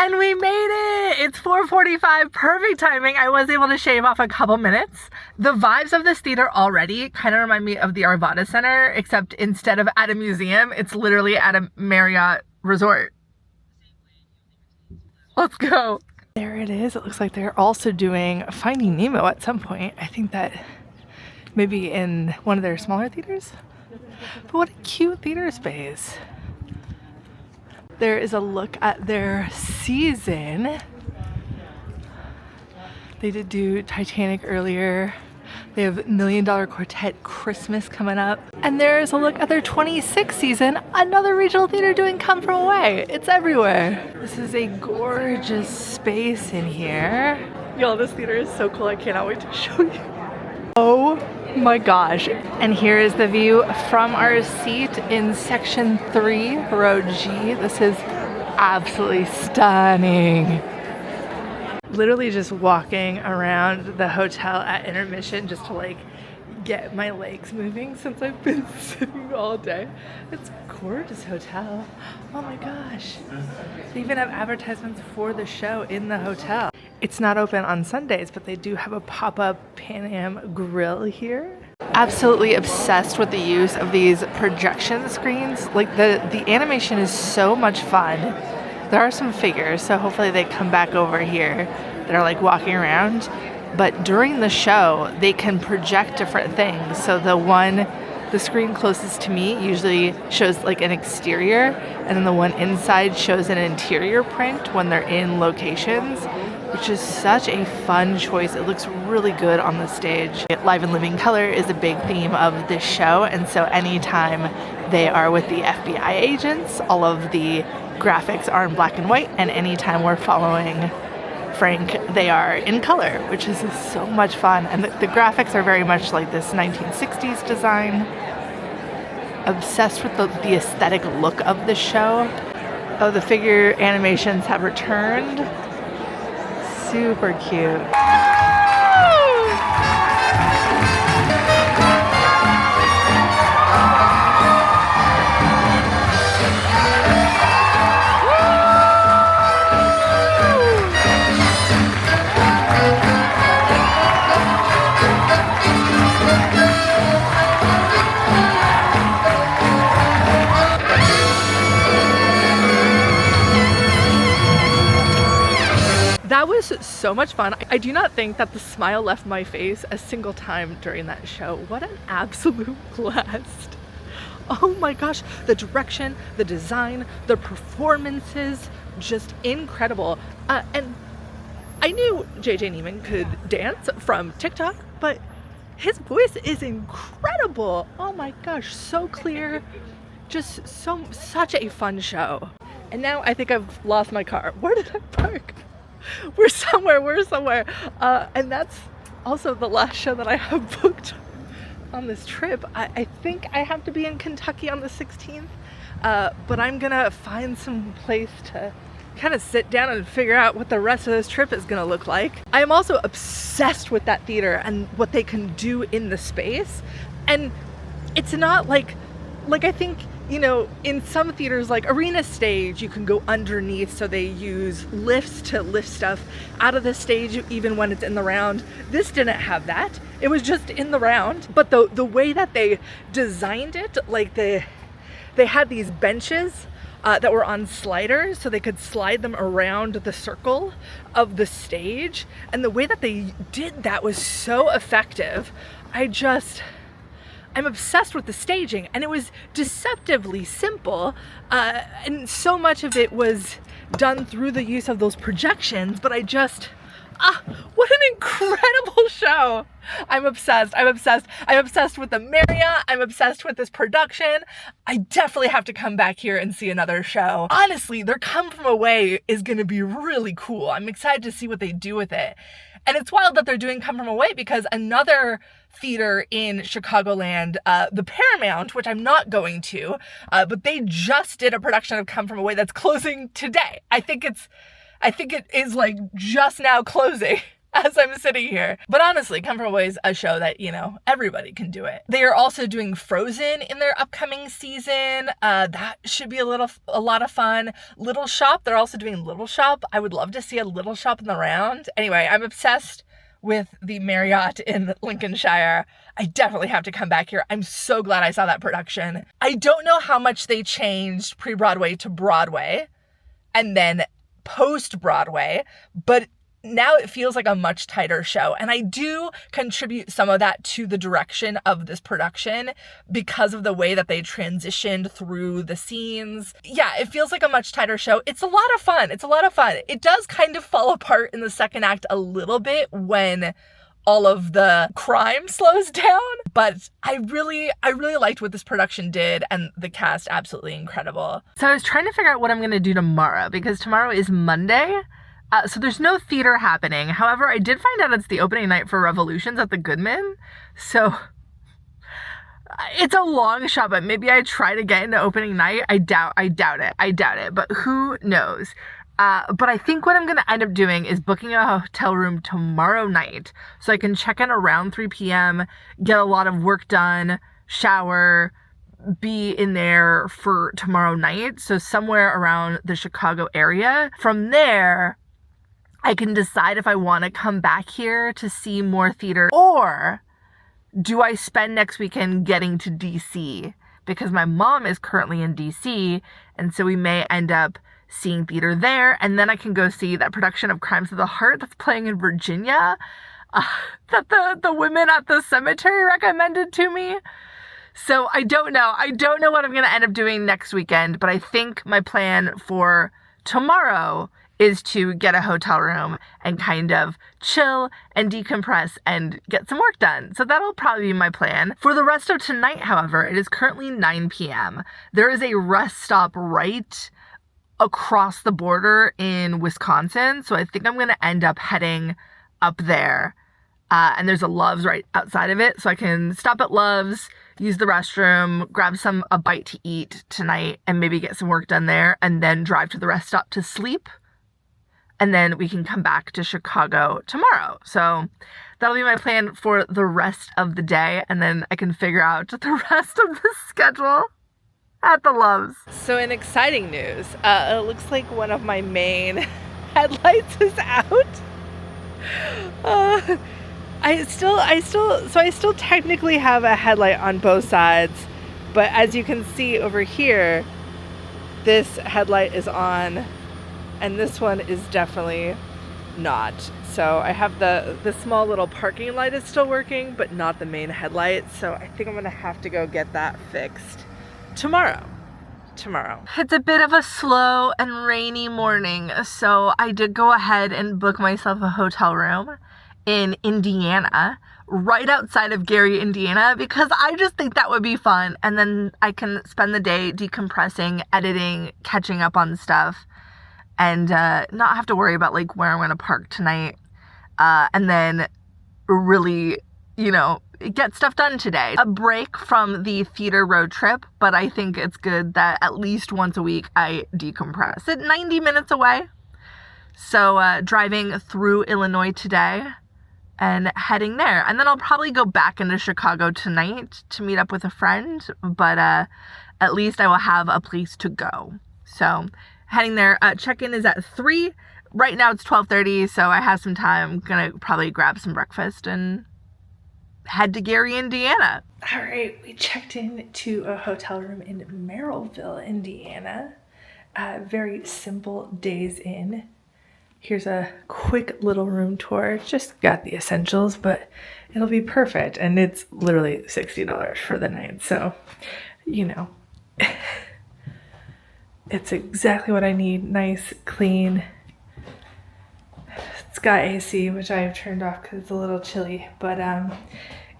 And we made it! It's 4:45, perfect timing. I was able to shave off a couple minutes. The vibes of this theater already kind of remind me of the Arvada Center, except instead of at a museum, it's literally at a Marriott resort. Let's go. There it is. It looks like they're also doing Finding Nemo at some point. I think that maybe in one of their smaller theaters. But what a cute theater space. There is a look at their season. They did do Titanic earlier. They have $1 Million Quartet Christmas coming up. And there's a look at their 26th season, another regional theater doing Come From Away. It's everywhere. This is a gorgeous space in here. Y'all, this theater is so cool. I cannot wait to show you. Oh my gosh. And here is the view from our seat in section 3, row G. This is absolutely stunning. Literally just walking around the hotel at intermission just to like get my legs moving since I've been sitting all day. It's a gorgeous hotel. Oh my gosh. They even have advertisements for the show in the hotel. It's not open on Sundays, but they do have a pop-up Pan Am grill here. Absolutely obsessed with the use of these projection screens. Like the animation is so much fun. There are some figures, so hopefully they come back over here that are like walking around. But during the show, they can project different things. So the screen closest to me usually shows like an exterior, and then the one inside shows an interior print when they're in locations, which is such a fun choice. It looks really good on the stage. Live and living color is a big theme of this show, and so anytime they are with the FBI agents, all of the graphics are in black and white, and anytime we're following Frank, they are in color, which is so much fun. And the graphics are very much like this 1960s design. Obsessed with the aesthetic look of the show. Oh, the figure animations have returned. Super cute. That was so much fun. I do not think that the smile left my face a single time during that show. What an absolute blast. Oh my gosh, the direction, the design, the performances, just incredible. And I knew JJ Neiman could dance from TikTok, but his voice is incredible. Oh my gosh, so clear. Just such a fun show. And now I think I've lost my car. Where did I park? We're somewhere. And that's also the last show that I have booked on this trip. I think I have to be in Kentucky on the 16th, but I'm gonna find some place to kind of sit down and figure out what the rest of this trip is gonna look like. I am also obsessed with that theater and what they can do in the space. And it's not like I think, you know, in some theaters like Arena Stage, you can go underneath, so they use lifts to lift stuff out of the stage even when it's in the round. This didn't have that. It was just in the round. But the way that they designed it, like they had these benches that were on sliders, so they could slide them around the circle of the stage. And the way that they did that was so effective. I'm obsessed with the staging, and it was deceptively simple, and so much of it was done through the use of those projections, but what an incredible show. I'm obsessed with the Marriott. I'm obsessed with this production. I definitely have to come back here and see another show. Honestly, their Come From Away is gonna be really cool. I'm excited to see what they do with it. And it's wild that they're doing Come From Away, because another theater in Chicagoland, the Paramount, which I'm not going to, but they just did a production of Come From Away that's closing today. I think it is like just now closing as I'm sitting here. But honestly, Come From Away is a show that, you know, everybody can do it. They are also doing Frozen in their upcoming season. That should be a lot of fun. Little Shop, they're also doing Little Shop. I would love to see a Little Shop in the round. Anyway, I'm obsessed with the Marriott in Lincolnshire. I definitely have to come back here. I'm so glad I saw that production. I don't know how much they changed pre-Broadway to Broadway and then post-Broadway, but now it feels like a much tighter show. And I do contribute some of that to the direction of this production because of the way that they transitioned through the scenes. Yeah, it feels like a much tighter show. It's a lot of fun. It does kind of fall apart in the second act a little bit when all of the crime slows down, but I really liked what this production did, and the cast absolutely incredible. So I was trying to figure out what I'm gonna do tomorrow, because tomorrow is Monday. So there's no theater happening. However, I did find out it's the opening night for Revolutions at the Goodman. So it's a long shot, but maybe I try to get into opening night. I doubt it, but who knows? But I think what I'm going to end up doing is booking a hotel room tomorrow night so I can check in around 3 p.m., get a lot of work done, shower, be in there for tomorrow night. So somewhere around the Chicago area. From there, I can decide if I want to come back here to see more theater, or do I spend next weekend getting to DC, because my mom is currently in DC, and so we may end up seeing theater there, and then I can go see that production of Crimes of the Heart that's playing in Virginia that the women at the cemetery recommended to me. So I don't know what I'm going to end up doing next weekend, but I think my plan for tomorrow is to get a hotel room and kind of chill and decompress and get some work done. So that'll probably be my plan. For the rest of tonight, however, it is currently 9 p.m. There is a rest stop right across the border in Wisconsin, so I think I'm going to end up heading up there. And there's a Love's right outside of it, so I can stop at Love's, use the restroom, grab a bite to eat tonight, and maybe get some work done there, and then drive to the rest stop to sleep. And then we can come back to Chicago tomorrow. So that'll be my plan for the rest of the day, and then I can figure out the rest of the schedule at the Loves. So in exciting news, it looks like one of my main headlights is out. I still technically have a headlight on both sides, but as you can see over here, this headlight is on, and this one is definitely not. So I have the small little parking light is still working, but not the main headlight. So I think I'm gonna have to go get that fixed tomorrow. It's a bit of a slow and rainy morning, so I did go ahead and book myself a hotel room in Indiana, right outside of Gary, Indiana, because I just think that would be fun. And then I can spend the day decompressing, editing, catching up on stuff, and not have to worry about like where I'm gonna park tonight. And then really, you know, get stuff done today. A break from the theater road trip, but I think it's good that at least once a week I decompress. It's 90 minutes away. So driving through Illinois today and heading there. And then I'll probably go back into Chicago tonight to meet up with a friend, but at least I will have a place to go. So heading there. Check-in is at 3. Right now it's 12:30, so I have some time. I'm gonna probably grab some breakfast and head to Gary, Indiana. All right, we checked in to a hotel room in Merrillville, Indiana. Very simple days in. Here's a quick little room tour. Just got the essentials, but it'll be perfect. And it's literally $60 for the night. So, you know, it's exactly what I need. Nice, clean. It's got AC, which I have turned off because it's a little chilly. But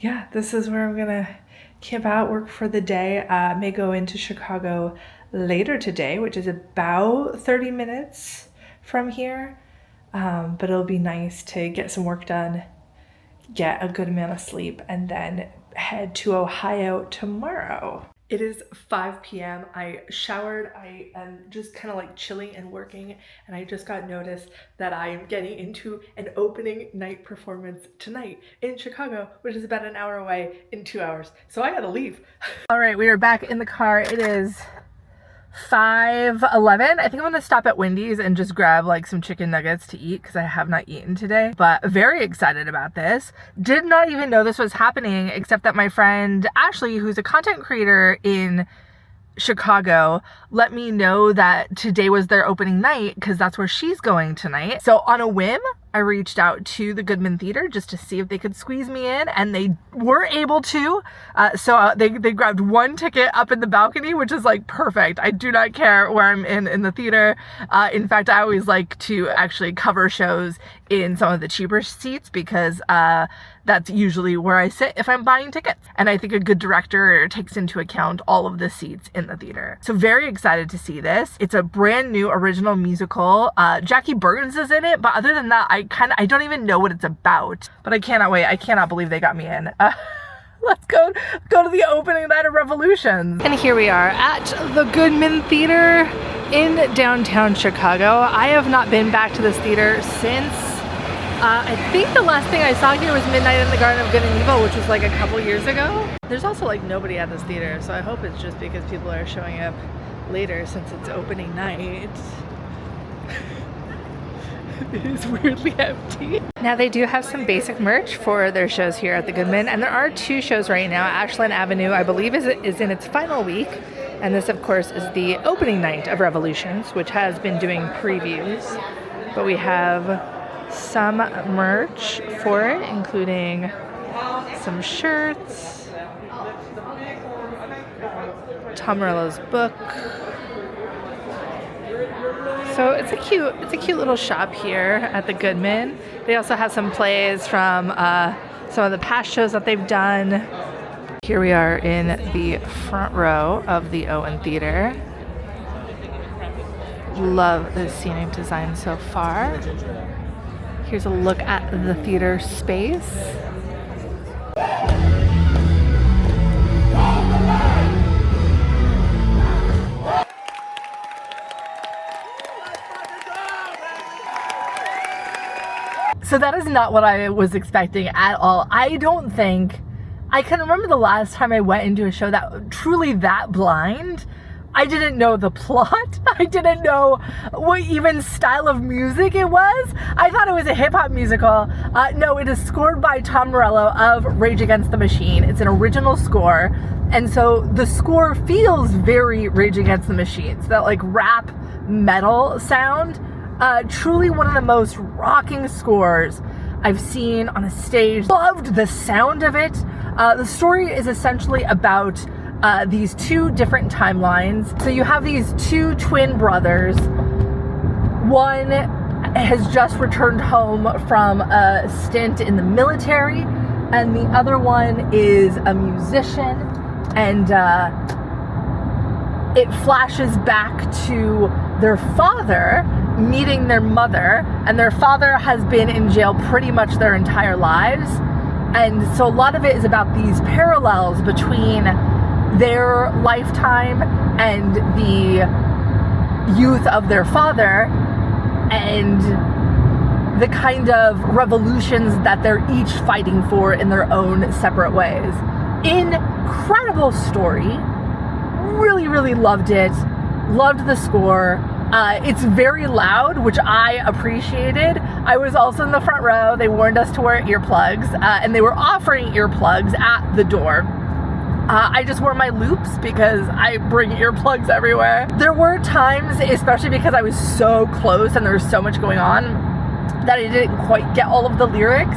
yeah, this is where I'm gonna camp out, work for the day. May go into Chicago later today, which is about 30 minutes from here. But it'll be nice to get some work done, get a good amount of sleep, and then head to Ohio tomorrow. It is 5 p.m. I showered. I am just kind of like chilling and working, and I just got notice that I am getting into an opening night performance tonight in Chicago, which is about an hour away in 2 hours. So I gotta leave. All right, we are back in the car. It is 5:11. I think I'm gonna stop at Wendy's and just grab like some chicken nuggets to eat because I have not eaten today, but very excited about this. Did not even know this was happening, except that my friend Ashley, who's a content creator in Chicago, let me know that today was their opening night because that's where she's going tonight. So on a whim, I reached out to the Goodman Theatre just to see if they could squeeze me in, and they were able to. So they grabbed one ticket up in the balcony, which is like perfect. I do not care where I'm in the theater. In fact, I always like to actually cover shows in some of the cheaper seats because that's usually where I sit if I'm buying tickets. And I think a good director takes into account all of the seats in the theater. So very excited to see this. It's a brand new original musical. Jackie Burns is in it, but other than that, I don't even know what it's about. But I cannot wait. I cannot believe they got me in. Let's go to the opening night of Revolutions. And here we are at the Goodman Theatre in downtown Chicago. I have not been back to this theater since I think the last thing I saw here was Midnight in the Garden of Good and Evil, which was like a couple years ago. There's also like nobody at this theater, so I hope it's just because people are showing up later since it's opening night. It is weirdly empty. Now they do have some basic merch for their shows here at the Goodman, and there are 2 shows right now. Ashland Avenue, I believe, is in its final week, and this of course is the opening night of Revolutions, which has been doing previews. But we have some merch for it, including some shirts, Tom Morello's book. So it's a cute little shop here at the Goodman. They also have some plays from some of the past shows that they've done. Here we are in the front row of the Owen Theater. Love the scenic design so far. Here's a look at the theater space. So that is not what I was expecting at all. I don't think, I can remember the last time I went into a show that truly that blind. I didn't know the plot. I didn't know what even style of music it was. I thought it was a hip hop musical. No, it is scored by Tom Morello of Rage Against the Machine. It's an original score. And so the score feels very Rage Against the Machine. So that like rap metal sound Truly one of the most rocking scores I've seen on a stage. Loved the sound of it. The story is essentially about these two different timelines. So you have these two twin brothers. One has just returned home from a stint in the military, and the other one is a musician, and it flashes back to their father meeting their mother, and their father has been in jail pretty much their entire lives. And so a lot of it is about these parallels between their lifetime and the youth of their father, and the kind of revolutions that they're each fighting for in their own separate ways. Incredible story. Really, really loved it. Loved the score. It's very loud, which I appreciated. I was also in the front row. They warned us to wear earplugs, and they were offering earplugs at the door. I just wore my loops because I bring earplugs everywhere. There were times, especially because I was so close and there was so much going on, that I didn't quite get all of the lyrics.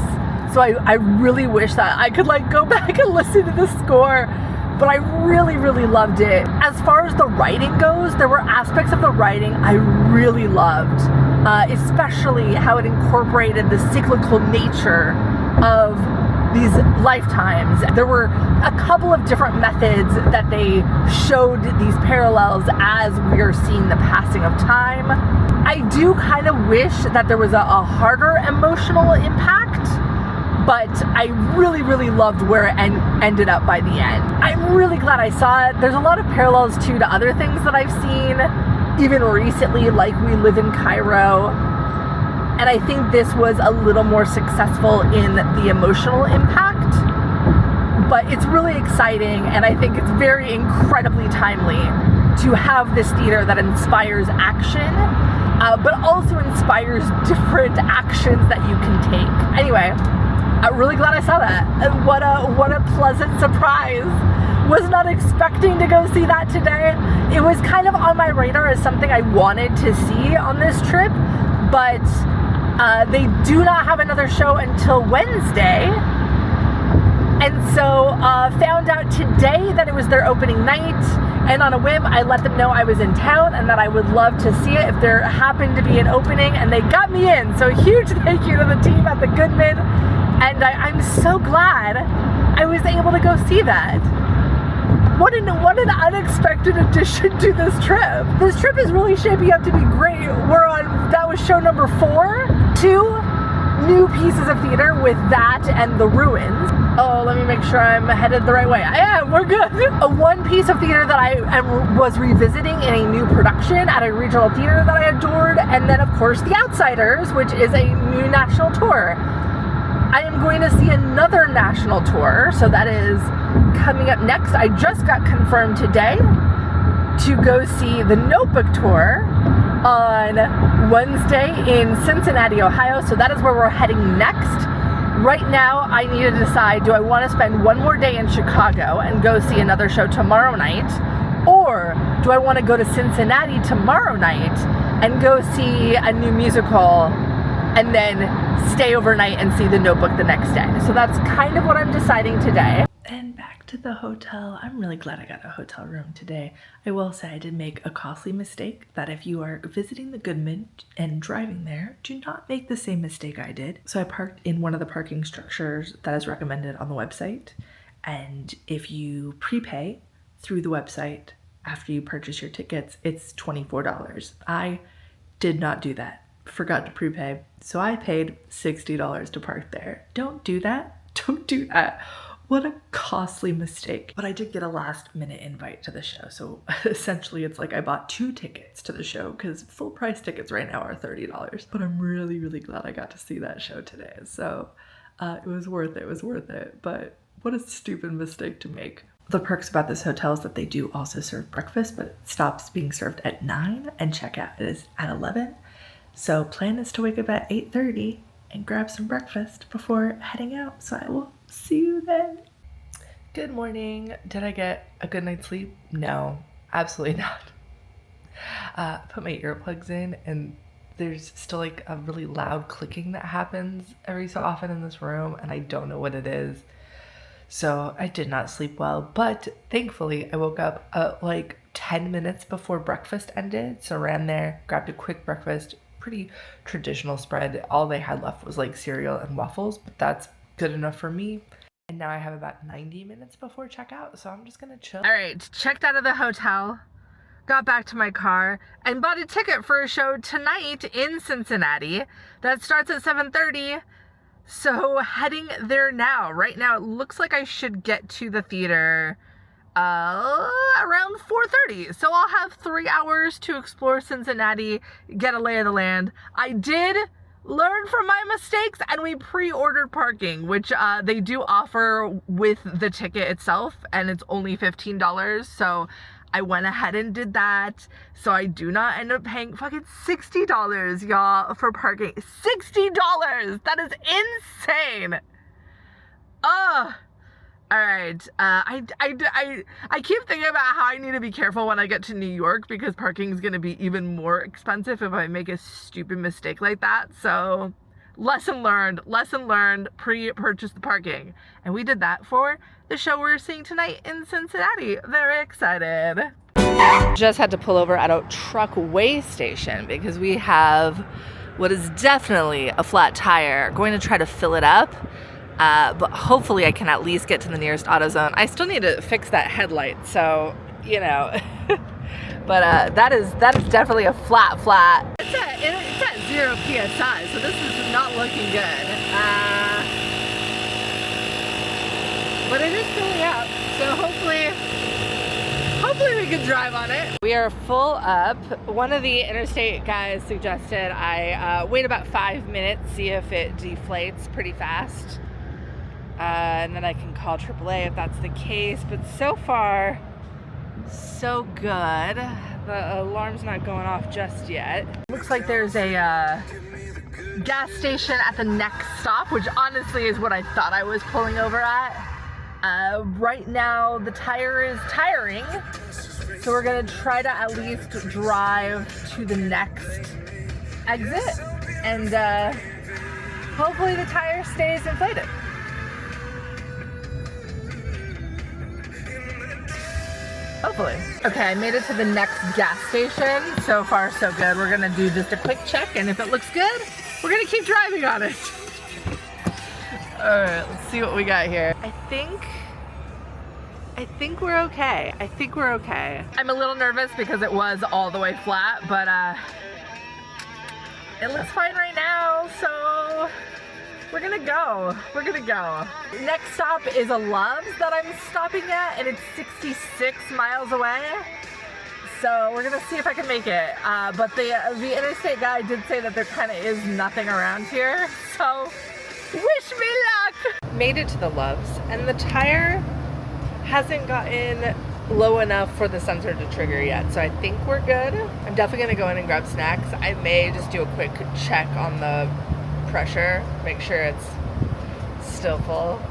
So I really wish that I could like go back and listen to the score. But I really, really loved it. As far as the writing goes, there were aspects of the writing I really loved, especially how it incorporated the cyclical nature of these lifetimes. There were a couple of different methods that they showed these parallels as we are seeing the passing of time. I do kind of wish that there was a harder emotional impact, but I really, really loved where it ended up by the end. I'm really glad I saw it. There's a lot of parallels too to other things that I've seen, even recently, like We Live in Cairo. And I think this was a little more successful in the emotional impact. But it's really exciting, and I think it's very incredibly timely to have this theater that inspires action, but also inspires different actions that you can take. Anyway, I'm really glad I saw that. And what a pleasant surprise. Was not expecting to go see that today. It was kind of on my radar as something I wanted to see on this trip, but they do not have another show until Wednesday. And so found out today that it was their opening night, and on a whim I let them know I was in town and that I would love to see it if there happened to be an opening, and they got me in. So huge thank you to the team at the Goodman, and I'm so glad I was able to go see that. What an unexpected addition to this trip. This trip is really shaping up to be great. That was show number 4. 2 new pieces of theater with that and The Ruins. Oh, let me make sure I'm headed the right way. I am, we're good. One piece of theater that I was revisiting in a new production at a regional theater that I adored, and then of course The Outsiders, which is a new national tour. I am going to see another national tour, so that is coming up next. I just got confirmed today to go see the Notebook tour on Wednesday in Cincinnati, Ohio, so that is where we're heading next. Right now, I need to decide, do I want to spend one more day in Chicago and go see another show tomorrow night, or do I want to go to Cincinnati tomorrow night and go see a new musical and then stay overnight and see the Notebook the next day? So that's kind of what I'm deciding today. And back to the hotel. I'm really glad I got a hotel room today. I will say I did make a costly mistake, that if you are visiting the Goodman and driving there, do not make the same mistake I did. So I parked in one of the parking structures that is recommended on the website, and if you prepay through the website after you purchase your tickets, it's $24. I did not do that. Forgot to prepay, so I paid $60 to park there. Don't do that. Don't do that. What a costly mistake. But I did get a last minute invite to the show, so essentially it's like I bought 2 tickets to the show, because full price tickets right now are $30. But I'm really, really glad I got to see that show today. So it was worth it. But what a stupid mistake to make. The perks about this hotel is that they do also serve breakfast, but it stops being served at 9 and checkout is at 11. So plan is to wake up at 8:30 and grab some breakfast before heading out. So I will see you then. Good morning. Did I get a good night's sleep? No, absolutely not. Put my earplugs in, and there's still like a really loud clicking that happens every so often in this room, and I don't know what it is. So I did not sleep well, but thankfully I woke up like 10 minutes before breakfast ended. So ran there, grabbed a quick breakfast, pretty traditional spread. All they had left was like cereal and waffles, but that's good enough for me. And now I have about 90 minutes before checkout, so I'm just gonna chill. All right, checked out of the hotel, got back to my car, and bought a ticket for a show tonight in Cincinnati that starts at 7:30. So heading there now. Right now it looks like I should get to the theater around 4:30. So I'll have 3 hours to explore Cincinnati, get a lay of the land. I did learn from my mistakes, and we pre-ordered parking, which they do offer with the ticket itself, and it's only $15. So I went ahead and did that, so I do not end up paying fucking $60, y'all, for parking. $60! That is insane! Ugh! Alright, I keep thinking about how I need to be careful when I get to New York, because parking is going to be even more expensive if I make a stupid mistake like that. So, lesson learned, pre-purchase the parking. And we did that for the show we're seeing tonight in Cincinnati. Very excited. Just had to pull over at a truck weigh station because we have what is definitely a flat tire. Going to try to fill it up. But hopefully I can at least get to the nearest AutoZone. I still need to fix that headlight, so, you know. But that is definitely a flat. It's at 0 PSI, so this is not looking good. But it is filling up, so hopefully we can drive on it. We are full up. One of the interstate guys suggested I wait about 5 minutes, see if it deflates pretty fast. And then I can call AAA if that's the case. But so far, so good. The alarm's not going off just yet. Looks like there's a gas station at the next stop, which honestly is what I thought I was pulling over at. Right now, the tire is tiring. So we're gonna try to at least drive to the next exit. And hopefully the tire stays inflated. Hopefully. Okay, I made it to the next gas station. So far, so good. We're gonna do just a quick check, and if it looks good, we're gonna keep driving on it. All right, let's see what we got here. I think we're okay. I'm a little nervous because it was all the way flat, but it looks fine right now, so we're gonna go. Next stop is a Love's that I'm stopping at, and it's 66 miles away. So we're gonna see if I can make it. But the interstate guy did say that there kind of is nothing around here. So wish me luck. Made it to the Love's, and the tire hasn't gotten low enough for the sensor to trigger yet. So I think we're good. I'm definitely gonna go in and grab snacks. I may just do a quick check on the pressure, make sure it's still full,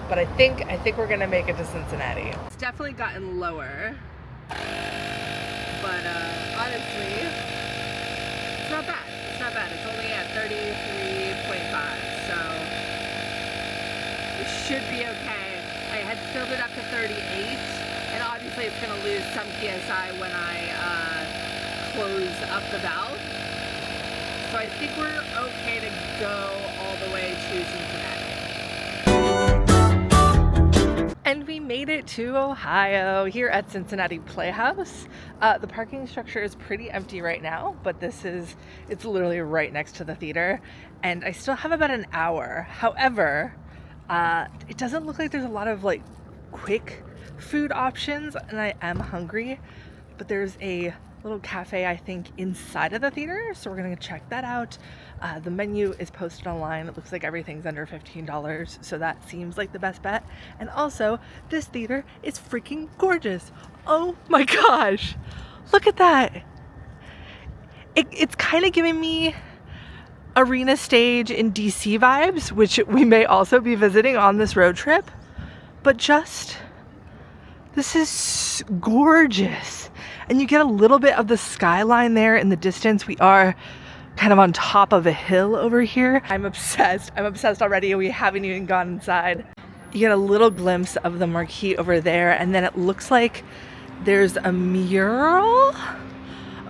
but I think we're gonna make it to Cincinnati. It's definitely gotten lower, but honestly, it's not bad. It's only at 33.5, so it should be okay. I had filled it up to 38, and obviously it's gonna lose some PSI when I close up the valve. So I think we're okay to go all the way to Cincinnati. And we made it to Ohio, here at Cincinnati Playhouse. The parking structure is pretty empty right now, but it's literally right next to the theater, and I still have about an hour. However, it doesn't look like there's a lot of like quick food options, and I am hungry, but there's a little cafe, I think, inside of the theater, so we're gonna check that out. The menu is posted online. It looks like everything's under $15, so that seems like the best bet. And also, this theater is freaking gorgeous. Oh my gosh, look at that. It's kind of giving me arena stage in DC vibes, which we may also be visiting on this road trip, but this is gorgeous. And you get a little bit of the skyline there in the distance. We are kind of on top of a hill over here. I'm obsessed. I'm obsessed already. We haven't even gone inside. You get a little glimpse of the marquee over there, and then it looks like there's a mural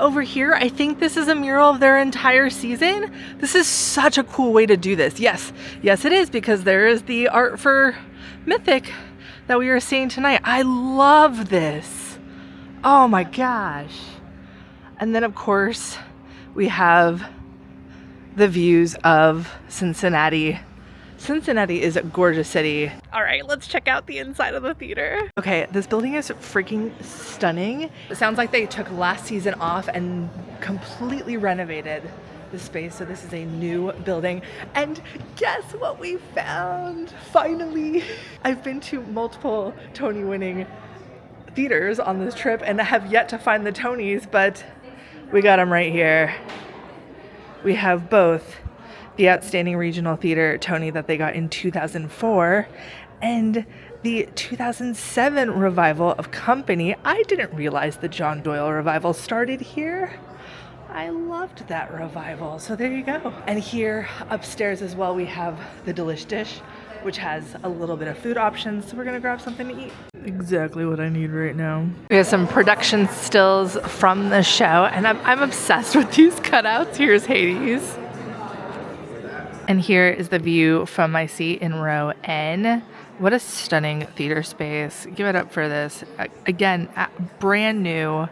over here. I think this is a mural of their entire season. This is such a cool way to do this. Yes, yes it is, because there is the art for Mythic that we are seeing tonight. I love this. Oh my gosh. And then of course we have the views of Cincinnati. Cincinnati is a gorgeous city. All right, let's check out the inside of the theater. Okay, this building is freaking stunning. It sounds like they took last season off and completely renovated the space. So this is a new building. And guess what we found? Finally. I've been to multiple Tony winning theaters on this trip and I have yet to find the Tonys, but we got them right here. We have both the Outstanding Regional Theater Tony that they got in 2004 and the 2007 revival of Company. I didn't realize the John Doyle revival started here. I loved that revival. So there you go. And here upstairs as well, we have the Delish Dish, which has a little bit of food options. So we're gonna grab something to eat. Exactly what I need right now. We have some production stills from the show, and I'm obsessed with these cutouts. Here's Hades. And here is the view from my seat in row N. What a stunning theater space. Give it up for this. Again, brand new,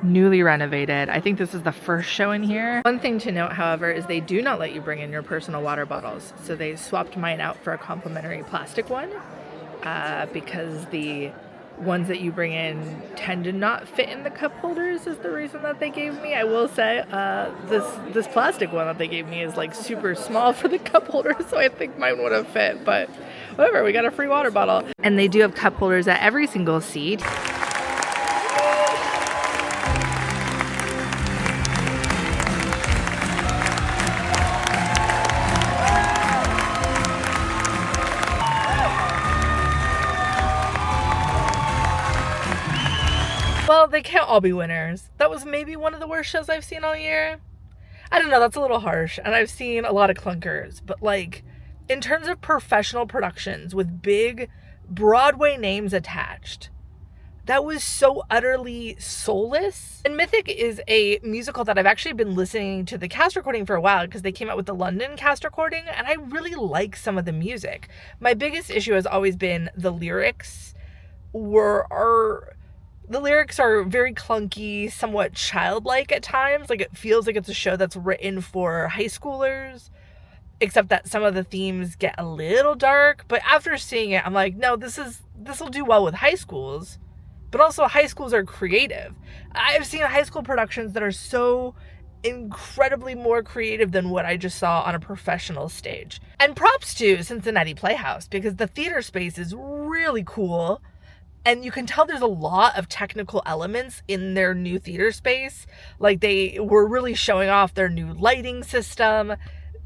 newly renovated. I think this is the first show in here. One thing to note, however, is they do not let you bring in your personal water bottles. So they swapped mine out for a complimentary plastic one because the ones that you bring in tend to not fit in the cup holders is the reason that they gave me. I will say this plastic one that they gave me is like super small for the cup holder, so I think mine would have fit, but whatever, we got a free water bottle. And they do have cup holders at every single seat. Well, they can't all be winners. That was maybe one of the worst shows I've seen all year. I don't know, that's a little harsh, and I've seen a lot of clunkers, but like, in terms of professional productions with big Broadway names attached, that was so utterly soulless. And Mythic is a musical that I've actually been listening to the cast recording for a while because they came out with the London cast recording, and I really like some of the music. My biggest issue has always been the lyrics the lyrics are very clunky, somewhat childlike at times. Like, it feels like it's a show that's written for high schoolers, except that some of the themes get a little dark. But after seeing it, I'm like, no, this will do well with high schools, but also high schools are creative. I've seen high school productions that are so incredibly more creative than what I just saw on a professional stage. And props to Cincinnati Playhouse, because the theater space is really cool. And you can tell there's a lot of technical elements in their new theater space. Like, they were really showing off their new lighting system.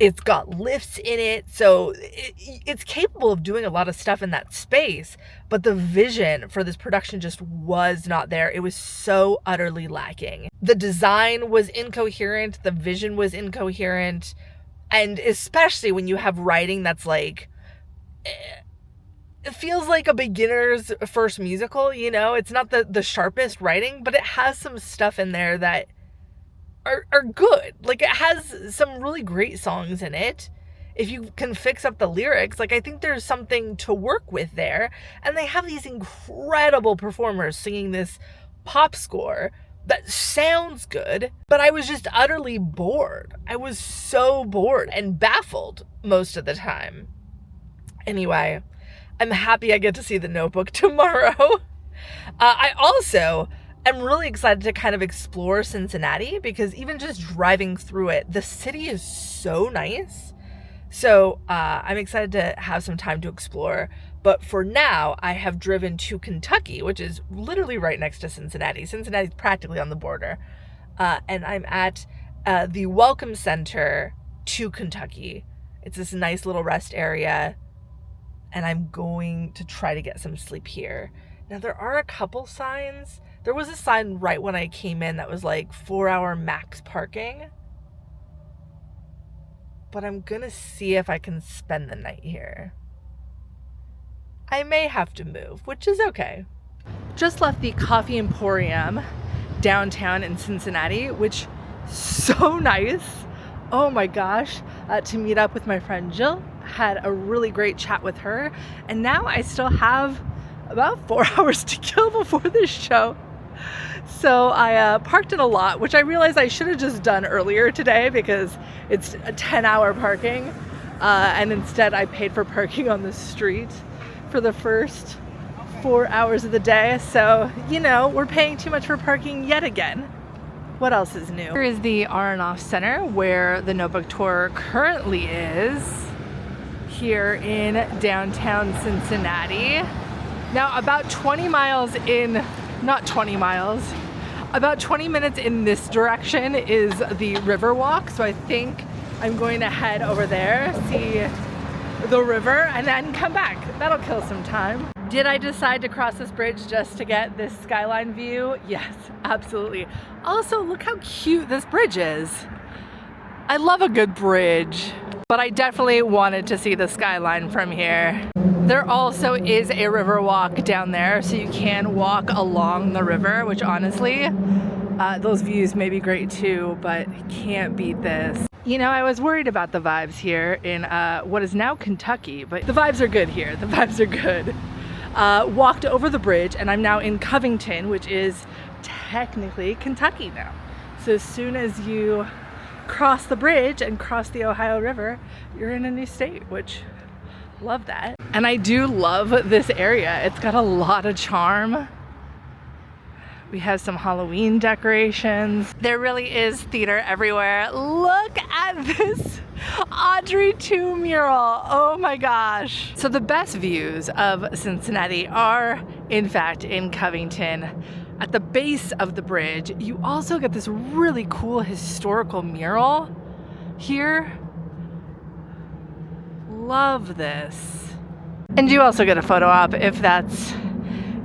It's got lifts in it. So it's capable of doing a lot of stuff in that space. But the vision for this production just was not there. It was so utterly lacking. The design was incoherent. The vision was incoherent. And especially when you have writing that's like... It feels like a beginner's first musical, you know? It's not the sharpest writing, but it has some stuff in there that are good. Like, it has some really great songs in it. If you can fix up the lyrics, like, I think there's something to work with there. And they have these incredible performers singing this pop score that sounds good, but I was just utterly bored. I was so bored and baffled most of the time. Anyway, I'm happy I get to see The Notebook tomorrow. I also am really excited to kind of explore Cincinnati, because even just driving through it, the city is so nice. So I'm excited to have some time to explore. But for now, I have driven to Kentucky, which is literally right next to Cincinnati. Cincinnati's practically on the border. And I'm at the Welcome Center to Kentucky. It's this nice little rest area. And I'm going to try to get some sleep here. Now, there are a couple signs. There was a sign right when I came in that was like 4-hour max parking. but I'm gonna see if I can spend the night here. I may have to move, which is okay. Just left the Coffee Emporium downtown in Cincinnati, which so nice. Oh my gosh, to meet up with my friend Jill. Had a really great chat with her, and now I still have about 4 hours to kill before this show. So I parked in a lot, which I realized I should have just done earlier today because it's a 10-hour parking, and instead I paid for parking on the street for the first 4 hours of the day. So, you know, we're paying too much for parking yet again. What else is new? Here is the Aronoff Center where the Notebook tour currently is, here in downtown Cincinnati. Now about 20 miles in, not 20 miles, about 20 minutes in this direction is the Riverwalk. So I think I'm going to head over there, see the river, and then come back. That'll kill some time. Did I decide to cross this bridge just to get this skyline view? Yes, absolutely. Also, look how cute this bridge is. I love a good bridge, but I definitely wanted to see the skyline from here. There also is a river walk down there, so you can walk along the river, which honestly, those views may be great too, but can't beat this. You know, I was worried about the vibes here in what is now Kentucky, but the vibes are good here. The vibes are good. Walked over the bridge, and I'm now in Covington, which is technically Kentucky now. So as soon as you cross the bridge and cross the Ohio River, you're in a new state, which love that. And I do love this area. It's got a lot of charm. We have some Halloween decorations. There really is theater everywhere. Look at this Audrey 2 mural. Oh my gosh. So the best views of Cincinnati are, in fact, in Covington. At the base of the bridge, you also get this really cool historical mural here. Love this. And you also get a photo op if that's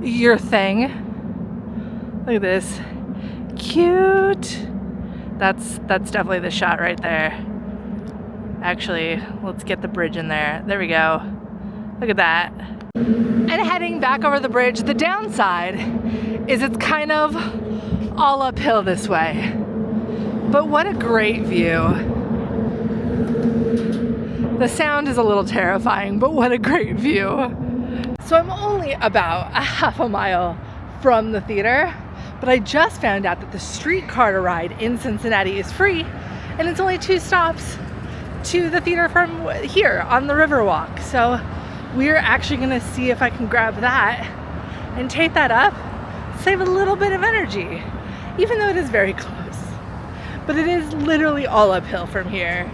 your thing. Look at this. Cute. That's definitely the shot right there. Actually, let's get the bridge in there. There we go. Look at that. And heading back over the bridge, the downside is it's kind of all uphill this way. But what a great view. The sound is a little terrifying, but what a great view. So I'm only about a half a mile from the theater, but I just found out that the streetcar ride in Cincinnati is free, and it's only 2 stops to the theater from here on the Riverwalk. So we're actually gonna see if I can grab that and take that up, save a little bit of energy, even though it is very close. But it is literally all uphill from here.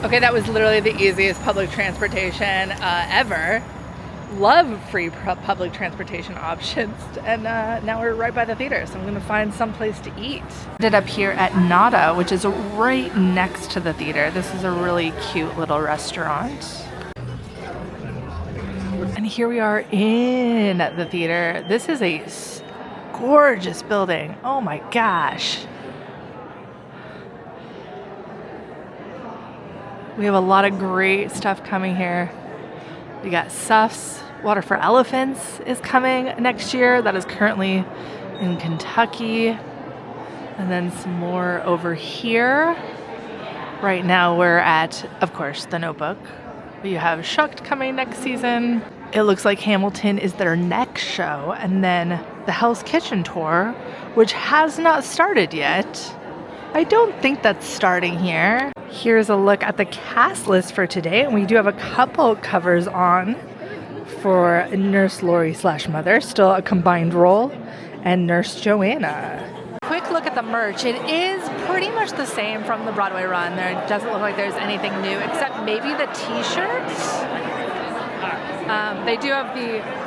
Okay, that was literally the easiest public transportation ever. Love free public transportation options, and now we're right by the theater, so I'm gonna find some place to eat. Ended up here at Nada, which is right next to the theater. This is a really cute little restaurant. And here we are in the theater. This is a gorgeous building. Oh my gosh. We have a lot of great stuff coming here. We got Suffs. Water for Elephants is coming next year. That is currently in Kentucky. And then some more over here. Right now we're at, of course, the Notebook. You have Shucked coming next season. It looks like Hamilton is their next show. And then the Hell's Kitchen tour, which has not started yet. I don't think that's starting here. Here's a look at the cast list for today, and we do have a couple covers on for Nurse Lori / Mother, still a combined role, and Nurse Joanna. Quick look at the merch. It is pretty much the same from the Broadway run. There doesn't look like there's anything new, except maybe the t-shirts. They do have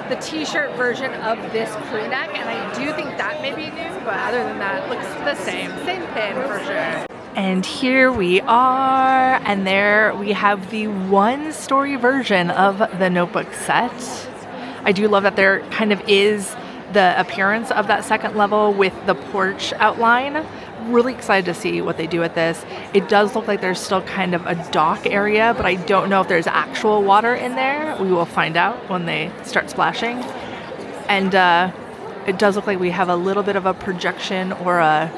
the t-shirt version of this crew neck, and I do think that may be new, but other than that, it looks the same. Same pin for sure. And here we are, and there we have the one-story version of the Notebook set. I do love that there kind of is the appearance of that second level with the porch outline, really excited to see what they do with this. It does look like there's still kind of a dock area, but I don't know if there's actual water in there. We will find out when they start splashing. And it does look like we have a little bit of a projection or a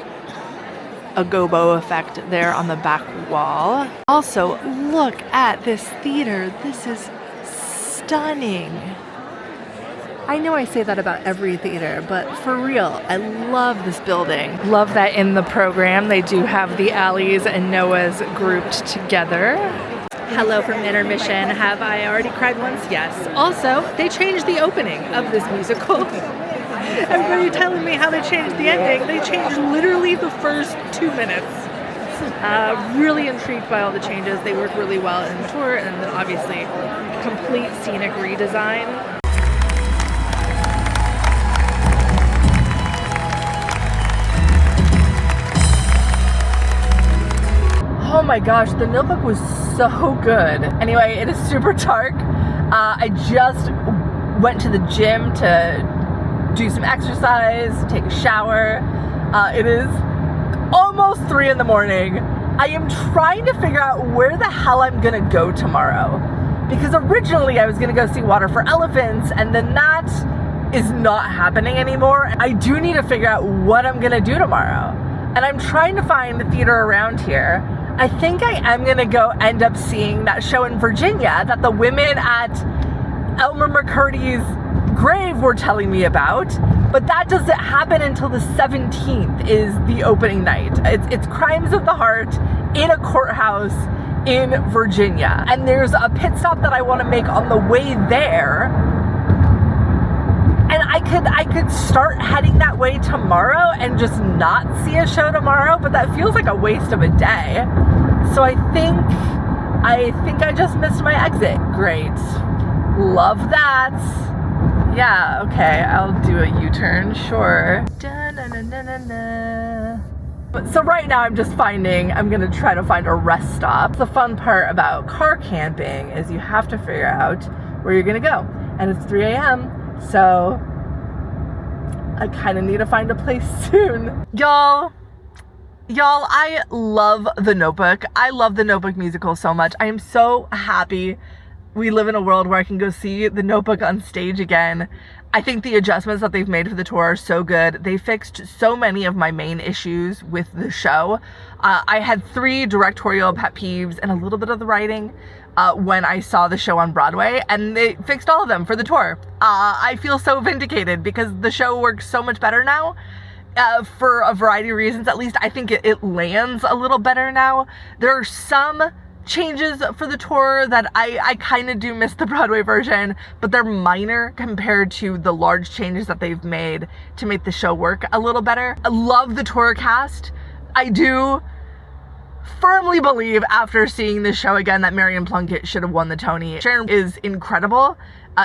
gobo effect there on the back wall. Also, look at this theater. This is stunning. I know I say that about every theater, but for real, I love this building. Love that in the program they do have the Alleys and Noahs grouped together. Hello from intermission. Have I already cried once? Yes. Also, they changed the opening of this musical. Everybody telling me how they changed the ending. They changed literally the first 2 minutes. Really intrigued by all the changes. They work really well in the tour, and then obviously complete scenic redesign. Oh my gosh, the Notebook was so good. Anyway, it is super dark. I just went to the gym to do some exercise, take a shower. It is almost 3 in the morning. I am trying to figure out where the hell I'm gonna go tomorrow. Because originally I was gonna go see Water for Elephants, and then that is not happening anymore. I do need to figure out what I'm gonna do tomorrow. And I'm trying to find the theater around here. I think I am gonna go end up seeing that show in Virginia that the women at Elmer McCurdy's grave were telling me about, but that doesn't happen until the 17th is the opening night. It's Crimes of the Heart in a courthouse in Virginia. And there's a pit stop that I wanna make on the way there. And I could start heading that way tomorrow and just not see a show tomorrow, but that feels like a waste of a day. So I think I just missed my exit. Great. Love that. Yeah, okay, I'll do a U-turn, sure. So right now I'm gonna try to find a rest stop. The fun part about car camping is you have to figure out where you're gonna go. And it's 3 a.m. So I kind of need to find a place soon. Y'all, I love The Notebook. I love The Notebook musical so much. I am so happy we live in a world where I can go see The Notebook on stage again. I think the adjustments that they've made for the tour are so good. They fixed so many of my main issues with the show. I had 3 directorial pet peeves and a little bit of the writing when I saw the show on Broadway, and they fixed all of them for the tour. I feel so vindicated because the show works so much better now. For a variety of reasons. At least I think it lands a little better now. There are some changes for the tour that I kind of do miss the Broadway version, but they're minor compared to the large changes that they've made to make the show work a little better. I love the tour cast. I do firmly believe after seeing the show again that Marion Plunkett should have won the Tony. Sharon is incredible.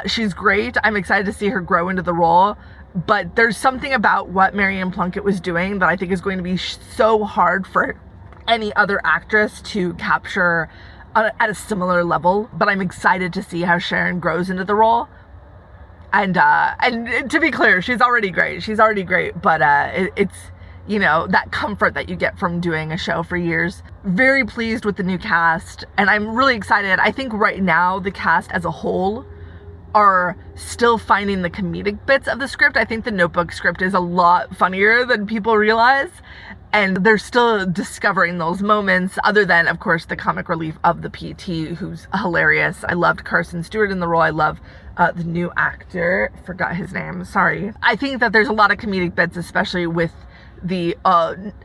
She's great. I'm excited to see her grow into the role. But there's something about what Marion Plunkett was doing that I think is going to be so hard for any other actress to capture at a similar level. But I'm excited to see how Sharon grows into the role. And to be clear, she's already great. She's already great. But it's, you know, that comfort that you get from doing a show for years. Very pleased with the new cast. And I'm really excited. I think right now the cast as a whole are still finding the comedic bits of the script. I think the Notebook script is a lot funnier than people realize, and they're still discovering those moments, other than, of course, the comic relief of the PT, who's hilarious. I loved Carson Stewart in the role. I love the new actor, forgot his name, sorry. I think that there's a lot of comedic bits, especially with the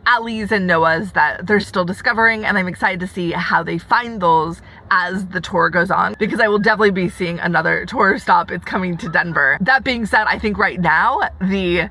Alleys and Noahs, that they're still discovering, and I'm excited to see how they find those as the tour goes on, because I will definitely be seeing another tour stop. It's coming to Denver. That being said, I think right now the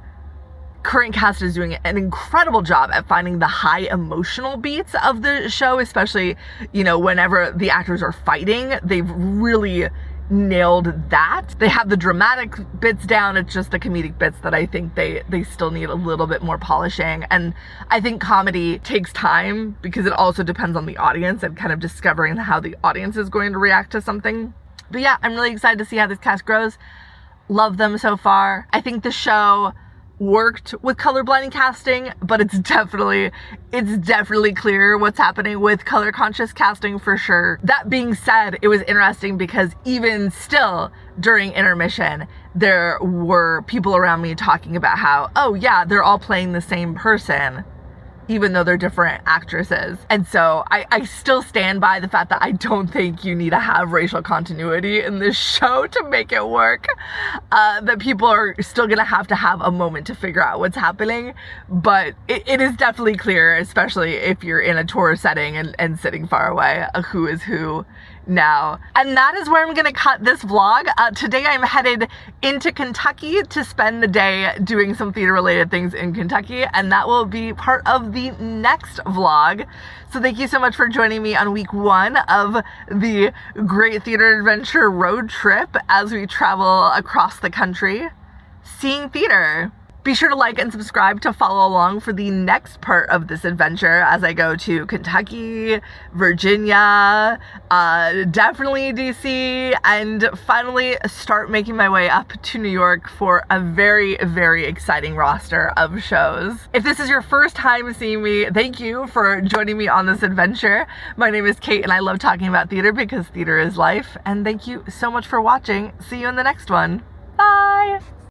current cast is doing an incredible job at finding the high emotional beats of the show, especially, you know, whenever the actors are fighting. They've really nailed that. They have the dramatic bits down. It's just the comedic bits that I think they still need a little bit more polishing. And I think comedy takes time because it also depends on the audience and kind of discovering how the audience is going to react to something. But yeah, I'm really excited to see how this cast grows. Love them so far. I think the show worked with color blinding casting, but it's definitely clear what's happening with color conscious casting for sure. That being said, it was interesting because even still during intermission, there were people around me talking about how, oh yeah, they're all playing the same person, even though they're different actresses. And so I still stand by the fact that I don't think you need to have racial continuity in this show to make it work. That people are still gonna have to have a moment to figure out what's happening. But it is definitely clear, especially if you're in a tour setting and sitting far away, who is who now. And that is where I'm gonna cut this vlog. Today I'm headed into Kentucky to spend the day doing some theater related things in Kentucky, and that will be part of the next vlog. So thank you so much for joining me on week 1 of the Great Theater Adventure road trip as we travel across the country seeing theater. Be sure to like and subscribe to follow along for the next part of this adventure as I go to Kentucky, Virginia, definitely DC, and finally start making my way up to New York for a very, very exciting roster of shows. If this is your first time seeing me, thank you for joining me on this adventure. My name is Kate and I love talking about theater because theater is life. And thank you so much for watching. See you in the next one. Bye!